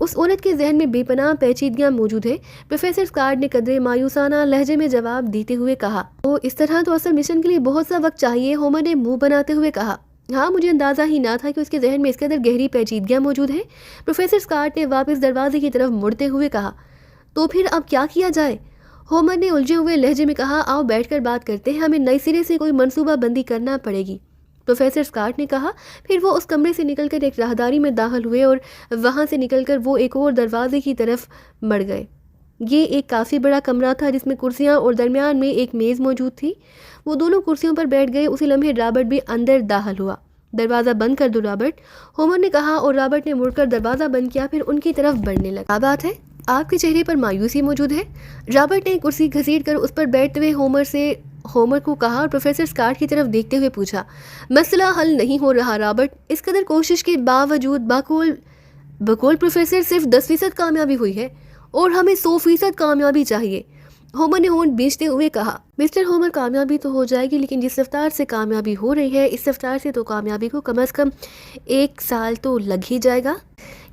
اس عورت کے ذہن میں بے پناہ پیچیدگیاں موجود ہیں، پروفیسر اسکاٹ نے قدرے مایوسانہ لہجے میں جواب دیتے ہوئے کہا۔ اس طرح تو اصل مشن کے لیے بہت سا وقت چاہیے، ہومر نے منہ بناتے ہوئے کہا۔ ہاں، مجھے اندازہ ہی نہ تھا کہ اس کے ذہن میں اس قدر گہری پیچیدگیاں موجود ہیں، پروفیسر اسکاٹ نے واپس دروازے کی طرف مڑتے ہوئے کہا۔ تو پھر اب کیا کیا جائے؟ ہومر نے الجھے ہوئے لہجے میں کہا۔ آؤ بیٹھ کر بات کرتے ہیں، ہمیں نئے سرے سے کوئی منصوبہ بندی کرنا پڑے گی، پروفیسر اسکاٹ نے کہا۔ پھر وہ اس کمرے سے نکل کر ایک راہداری میں داخل ہوئے اور وہاں سے نکل کر وہ ایک اور دروازے کی طرف بڑھ گئے۔ یہ ایک کافی بڑا کمرہ تھا جس میں کرسیاں اور درمیان میں ایک میز موجود تھی۔ وہ دونوں کرسیوں پر بیٹھ گئے۔ اسی لمحے رابرٹ بھی اندر داخل ہوا۔ دروازہ بند کر دو رابرٹ، ہومر نے کہا اور رابرٹ نے مڑ کر دروازہ بند کیا، پھر ان کی طرف بڑھنے لگا۔ کیا بات ہے؟ آپ کے چہرے پر مایوسی موجود ہے؟ رابرٹ نے کرسی گھسیٹ کر اس پر بیٹھتے ہوئے ہومر کو کہا اور پروفیسر اسکاٹ کی طرف دیکھتے ہوئے پوچھا۔ مسئلہ حل نہیں ہو رہا رابرٹ، اس قدر کوشش کے باوجود بقول پروفیسر صرف 10% کامیابی ہوئی ہے اور ہمیں 100% کامیابی چاہیے، ہومر نے ہونٹ بیچتے ہوئے کہا۔ مسٹر ہومر، کامیابی تو ہو جائے گی، لیکن جس رفتار سے کامیابی ہو رہی ہے اس رفتار سے تو کامیابی کو کم از کم 1 سال تو لگ ہی جائے گا،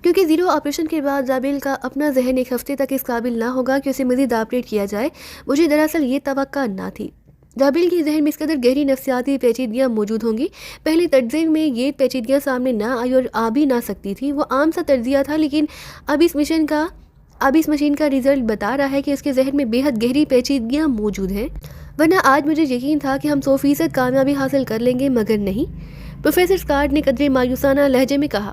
کیونکہ زیرو آپریشن کے بعد رابیل کا اپنا ذہن 1 ہفتے تک اس قابل نہ ہوگا کہ اسے مزید آپریٹ کیا جائے۔ مجھے دراصل یہ توقع نہ تھی۔ رابیل کے ذہن میں اس قدر گہری نفسیاتی پیچیدگیاں موجود ہوں گی، پہلے تجزیے میں یہ پیچیدگیاں سامنے نہ آئی اور آ بھی نہ سکتی تھی۔ وہ عام سا تجزیہ تھا، لیکن اب اس مشین کا رزلٹ بتا رہا ہے کہ اس کے ذہن میں بے حد گہری پیچیدگیاں موجود ہیں، ورنہ آج مجھے یقین تھا کہ ہم 100% کامیابی حاصل کر لیں گے، مگر نہیں، پروفیسر اسکاٹ نے قدرے مایوسانہ لہجے میں کہا۔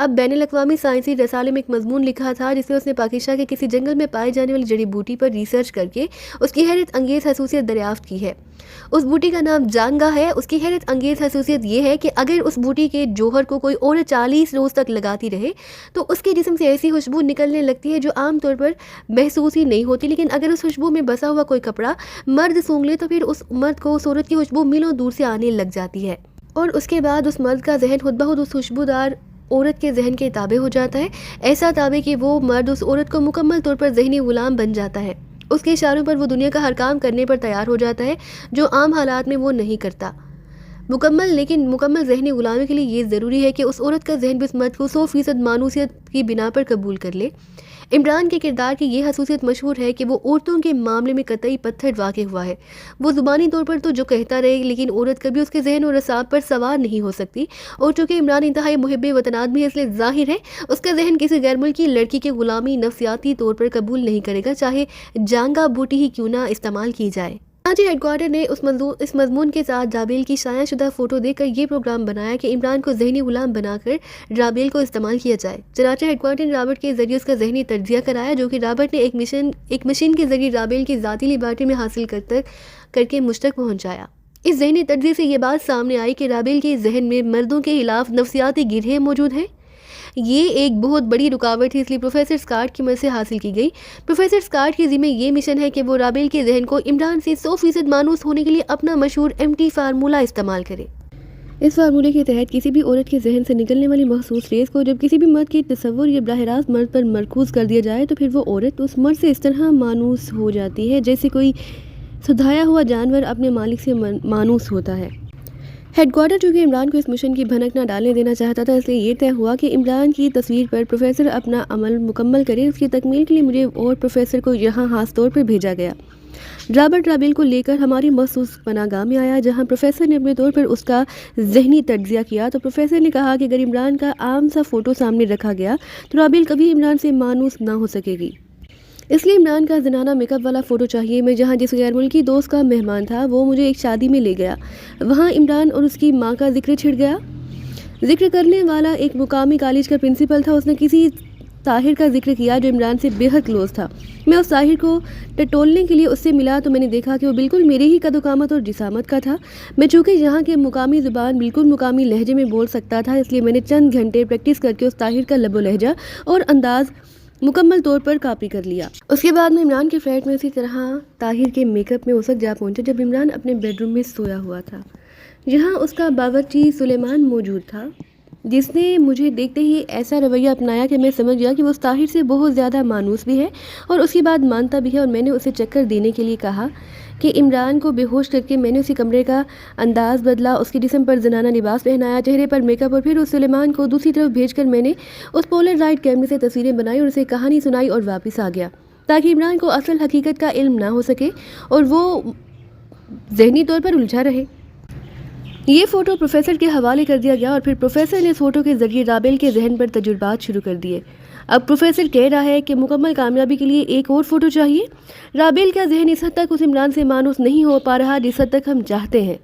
اب بین الاقوامی سائنسی رسالے میں ایک مضمون لکھا تھا جس میں اس نے پاکستان کے کسی جنگل میں پائی جانے والی جڑی بوٹی پر ریسرچ کر کے اس کی حیرت انگیز خصوصیت دریافت کی ہے۔ اس بوٹی کا نام جانگا ہے۔ اس کی حیرت انگیز خصوصیت یہ ہے کہ اگر اس بوٹی کے جوہر کو کوئی عورت 40 روز تک لگاتی رہے تو اس کے جسم سے ایسی خوشبو نکلنے لگتی ہے جو عام طور پر محسوس ہی نہیں ہوتی، لیکن اگر اس خوشبو میں بسا ہوا کوئی کپڑا مرد سونگھ لے تو پھر اس مرد کو اس عورت کی خوشبو میلوں دور سے آنے لگ جاتی ہے، اور اس کے بعد اس مرد کا ذہن خود بخود اس خوشبودار عورت کے ذہن کے تابع ہو جاتا ہے، ایسا تابع کہ وہ مرد اس عورت کو مکمل طور پر ذہنی غلام بن جاتا ہے۔ اس کے اشاروں پر وہ دنیا کا ہر کام کرنے پر تیار ہو جاتا ہے جو عام حالات میں وہ نہیں کرتا۔ لیکن مکمل ذہنی غلامی کے لیے یہ ضروری ہے کہ اس عورت کا ذہن بھی اس مرد کو 100% مانوسیت کی بنا پر قبول کر لے۔ عمران کے کردار کی یہ خصوصیت مشہور ہے کہ وہ عورتوں کے معاملے میں قطعی پتھر واقع ہوا ہے۔ وہ زبانی طور پر تو جو کہتا رہے لیکن عورت کبھی اس کے ذہن اور اعصاب پر سوار نہیں ہو سکتی، اور چونکہ عمران انتہائی محب وطن آدمی ہے اس لیے ظاہر ہے اس کا ذہن کسی غیر ملکی لڑکی کی غلامی نفسیاتی طور پر قبول نہیں کرے گا، چاہے جانگا بوٹی ہی کیوں نہ استعمال کی جائے۔ کراچی ہیڈ کوارٹر نے اس مضمون کے ساتھ رابیل کی شائع شدہ فوٹو دے کر یہ پروگرام بنایا کہ عمران کو ذہنی غلام بنا کر رابیل کو استعمال کیا جائے۔ چنانچہ ہیڈ کوارٹر نے رابرٹ کے ذریعے اس کا ذہنی تجزیہ کرایا، جو کہ رابرٹ نے ایک مشین کے ذریعے رابیل کی ذاتی لیبارٹری میں حاصل کر کے مجھ تک پہنچایا۔ اس ذہنی تجزیے سے یہ بات سامنے آئی کہ رابیل کے ذہن میں مردوں کے خلاف نفسیاتی گرہیں موجود ہیں۔ یہ ایک بہت بڑی رکاوٹ تھی، اس لیے پروفیسر اسکاٹ کی مدد سے حاصل کی گئی۔ پروفیسر اسکاٹ کے ذمہ یہ مشن ہے کہ وہ رابیل کے ذہن کو عمران سے 100% مانوس ہونے کے لیے اپنا مشہور MT فارمولہ استعمال کرے۔ اس فارمولے کے تحت کسی بھی عورت کے ذہن سے نکلنے والی مخصوص ریز کو جب کسی بھی مرد کے تصور یا براہ راست مرد پر مرکوز کر دیا جائے تو پھر وہ عورت اس مرد سے اس طرح مانوس ہو جاتی ہے جیسے کوئی سدھایا ہوا جانور اپنے مالک سے مانوس ہوتا ہے۔ ہیڈ کوارٹر چونکہ عمران کو اس مشن کی بھنک نہ ڈالنے دینا چاہتا تھا، اس لیے یہ طے ہوا کہ عمران کی تصویر پر پروفیسر اپنا عمل مکمل کرے۔ اس کی تکمیل کے لیے مجھے اور پروفیسر کو یہاں خاص طور پر بھیجا گیا۔ رابرٹ رابیل کو لے کر ہماری مخصوص پناہ گاہ میں آیا جہاں پروفیسر نے اپنے طور پر اس کا ذہنی تجزیہ کیا، تو پروفیسر نے کہا کہ اگر عمران کا عام سا فوٹو سامنے رکھا گیا تو رابیل کبھی عمران سے مانوس نہ ہو سکے گی، اس لیے عمران کا زنانہ میک اپ والا فوٹو چاہیے۔ میں جہاں جس غیر ملکی دوست کا مہمان تھا وہ مجھے ایک شادی میں لے گیا، وہاں عمران اور اس کی ماں کا ذکر چھڑ گیا۔ ذکر کرنے والا ایک مقامی کالج کا پرنسپل تھا، اس نے کسی طاہر کا ذکر کیا جو عمران سے بے حد کلوز تھا۔ میں اس طاہر کو ٹٹولنے کے لیے اس سے ملا تو میں نے دیکھا کہ وہ بالکل میرے ہی قد و قامت اور جسامت کا تھا۔ میں چونکہ یہاں کے مقامی زبان بالکل مقامی لہجے میں بول سکتا تھا، اس لیے میں نے چند گھنٹے پریکٹس کر کے اس طاہر کا لب و لہجہ اور انداز مکمل طور پر کاپی کر لیا۔ اس کے بعد میں عمران کے فلیٹ میں اسی طرح طاہر کے میک اپ میں اس وقت جا پہنچا جب عمران اپنے بیڈ روم میں سویا ہوا تھا، جہاں اس کا باورچی سلیمان موجود تھا، جس نے مجھے دیکھتے ہی ایسا رویہ اپنایا کہ میں سمجھ گیا کہ وہ اس طاہر سے بہت زیادہ مانوس بھی ہے اور اس کے بعد مانتا بھی ہے، اور میں نے اسے چکر دینے کے لیے کہا کہ عمران کو بے ہوش کر کے میں نے اسی کمرے کا انداز بدلا، اس کے جسم پر زنانہ لباس پہنایا، چہرے پر میک اپ، اور پھر اس سلیمان کو دوسری طرف بھیج کر میں نے اس پولر رائٹ کیمرے سے تصویریں بنائی اور اسے کہانی سنائی اور واپس آ گیا تاکہ عمران کو اصل حقیقت کا علم نہ ہو سکے اور وہ ذہنی طور پر الجھا رہے۔ یہ فوٹو پروفیسر کے حوالے کر دیا گیا اور پھر پروفیسر نے اس فوٹو کے ذریعے رابیل کے ذہن پر تجربات شروع کر دیے۔ اب پروفیسر کہہ رہا ہے کہ مکمل کامیابی کے لیے ایک اور فوٹو چاہیے۔ رابیل کا ذہن اس حد تک اس عمران سے مانوس نہیں ہو پا رہا جس حد تک ہم چاہتے ہیں،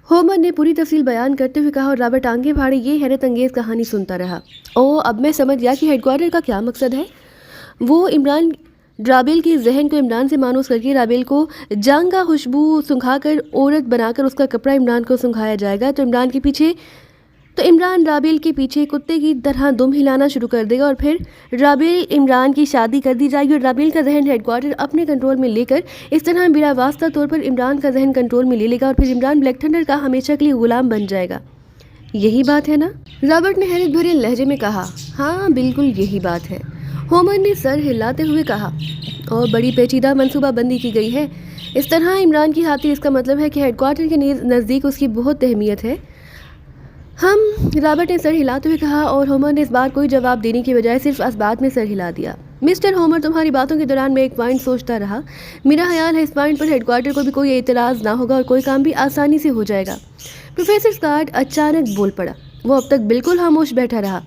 ہومر نے پوری تفصیل بیان کرتے ہوئے کہا، اور رابرٹ آنکھیں پھاڑے یہ حیرت انگیز کہانی سنتا رہا۔ اب میں سمجھ گیا کہ ہیڈ کوارٹر کا کیا مقصد ہے۔ وہ رابیل کے ذہن کو عمران سے مانوس کر کے رابیل کو جانگا خوشبو سنگھا کر عورت بنا کر اس کا کپڑا عمران کو سنگھایا جائے گا تو عمران رابیل کے پیچھے کتے کی طرح دم ہلانا شروع کر دے گا، اور پھر رابیل عمران کی شادی کر دی جائے گی اور رابیل کا ذہن ہیڈ کوارٹر اپنے کنٹرول میں لے کر اس طرح بلا واسطہ طور پر عمران کا ذہن کنٹرول میں لے لے گا، اور پھر عمران بلیک تھنڈر کا ہمیشہ کے لیے غلام بن جائے گا۔ یہی بات ہے نا؟ رابرٹ نے حیرت بھرے لہجے میں کہا۔ ہاں بالکل یہی بات ہے، ہومر نے سر ہلاتے ہوئے کہا، اور بڑی پیچیدہ منصوبہ بندی کی گئی ہے اس طرح عمران کی خاطر۔ اس کا مطلب ہے کہ ہیڈ کوارٹر کے نزدیک اس کی بہت اہمیت ہے۔ رابرٹ نے سر ہلاتے ہوئے کہا، اور ہومر نے اس بار کوئی جواب دینے کی بجائے صرف اسبات میں سر ہلا دیا۔ مسٹر ہومر، تمہاری باتوں کے دوران میں ایک پوائنٹ سوچتا رہا، میرا خیال ہے اس پوائنٹ پر ہیڈ کوارٹر کو بھی کوئی اعتراض نہ ہوگا اور کوئی کام بھی آسانی سے ہو جائے گا۔ پروفیسر اسکاٹ اچانک بول پڑا، وہ اب تک بالکل خاموش بیٹھا رہا۔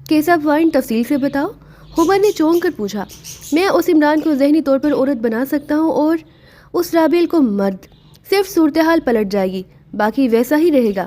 کیسا پوائنٹ؟ تفصیل سے بتاؤ، ہومر نے چونک کر پوچھا۔ میں اس عمران کو ذہنی طور پر عورت بنا سکتا ہوں اور اس رابیل کو مرد، صرف صورتحال پلٹ جائے گی، باقی ویسا ہی رہے گا۔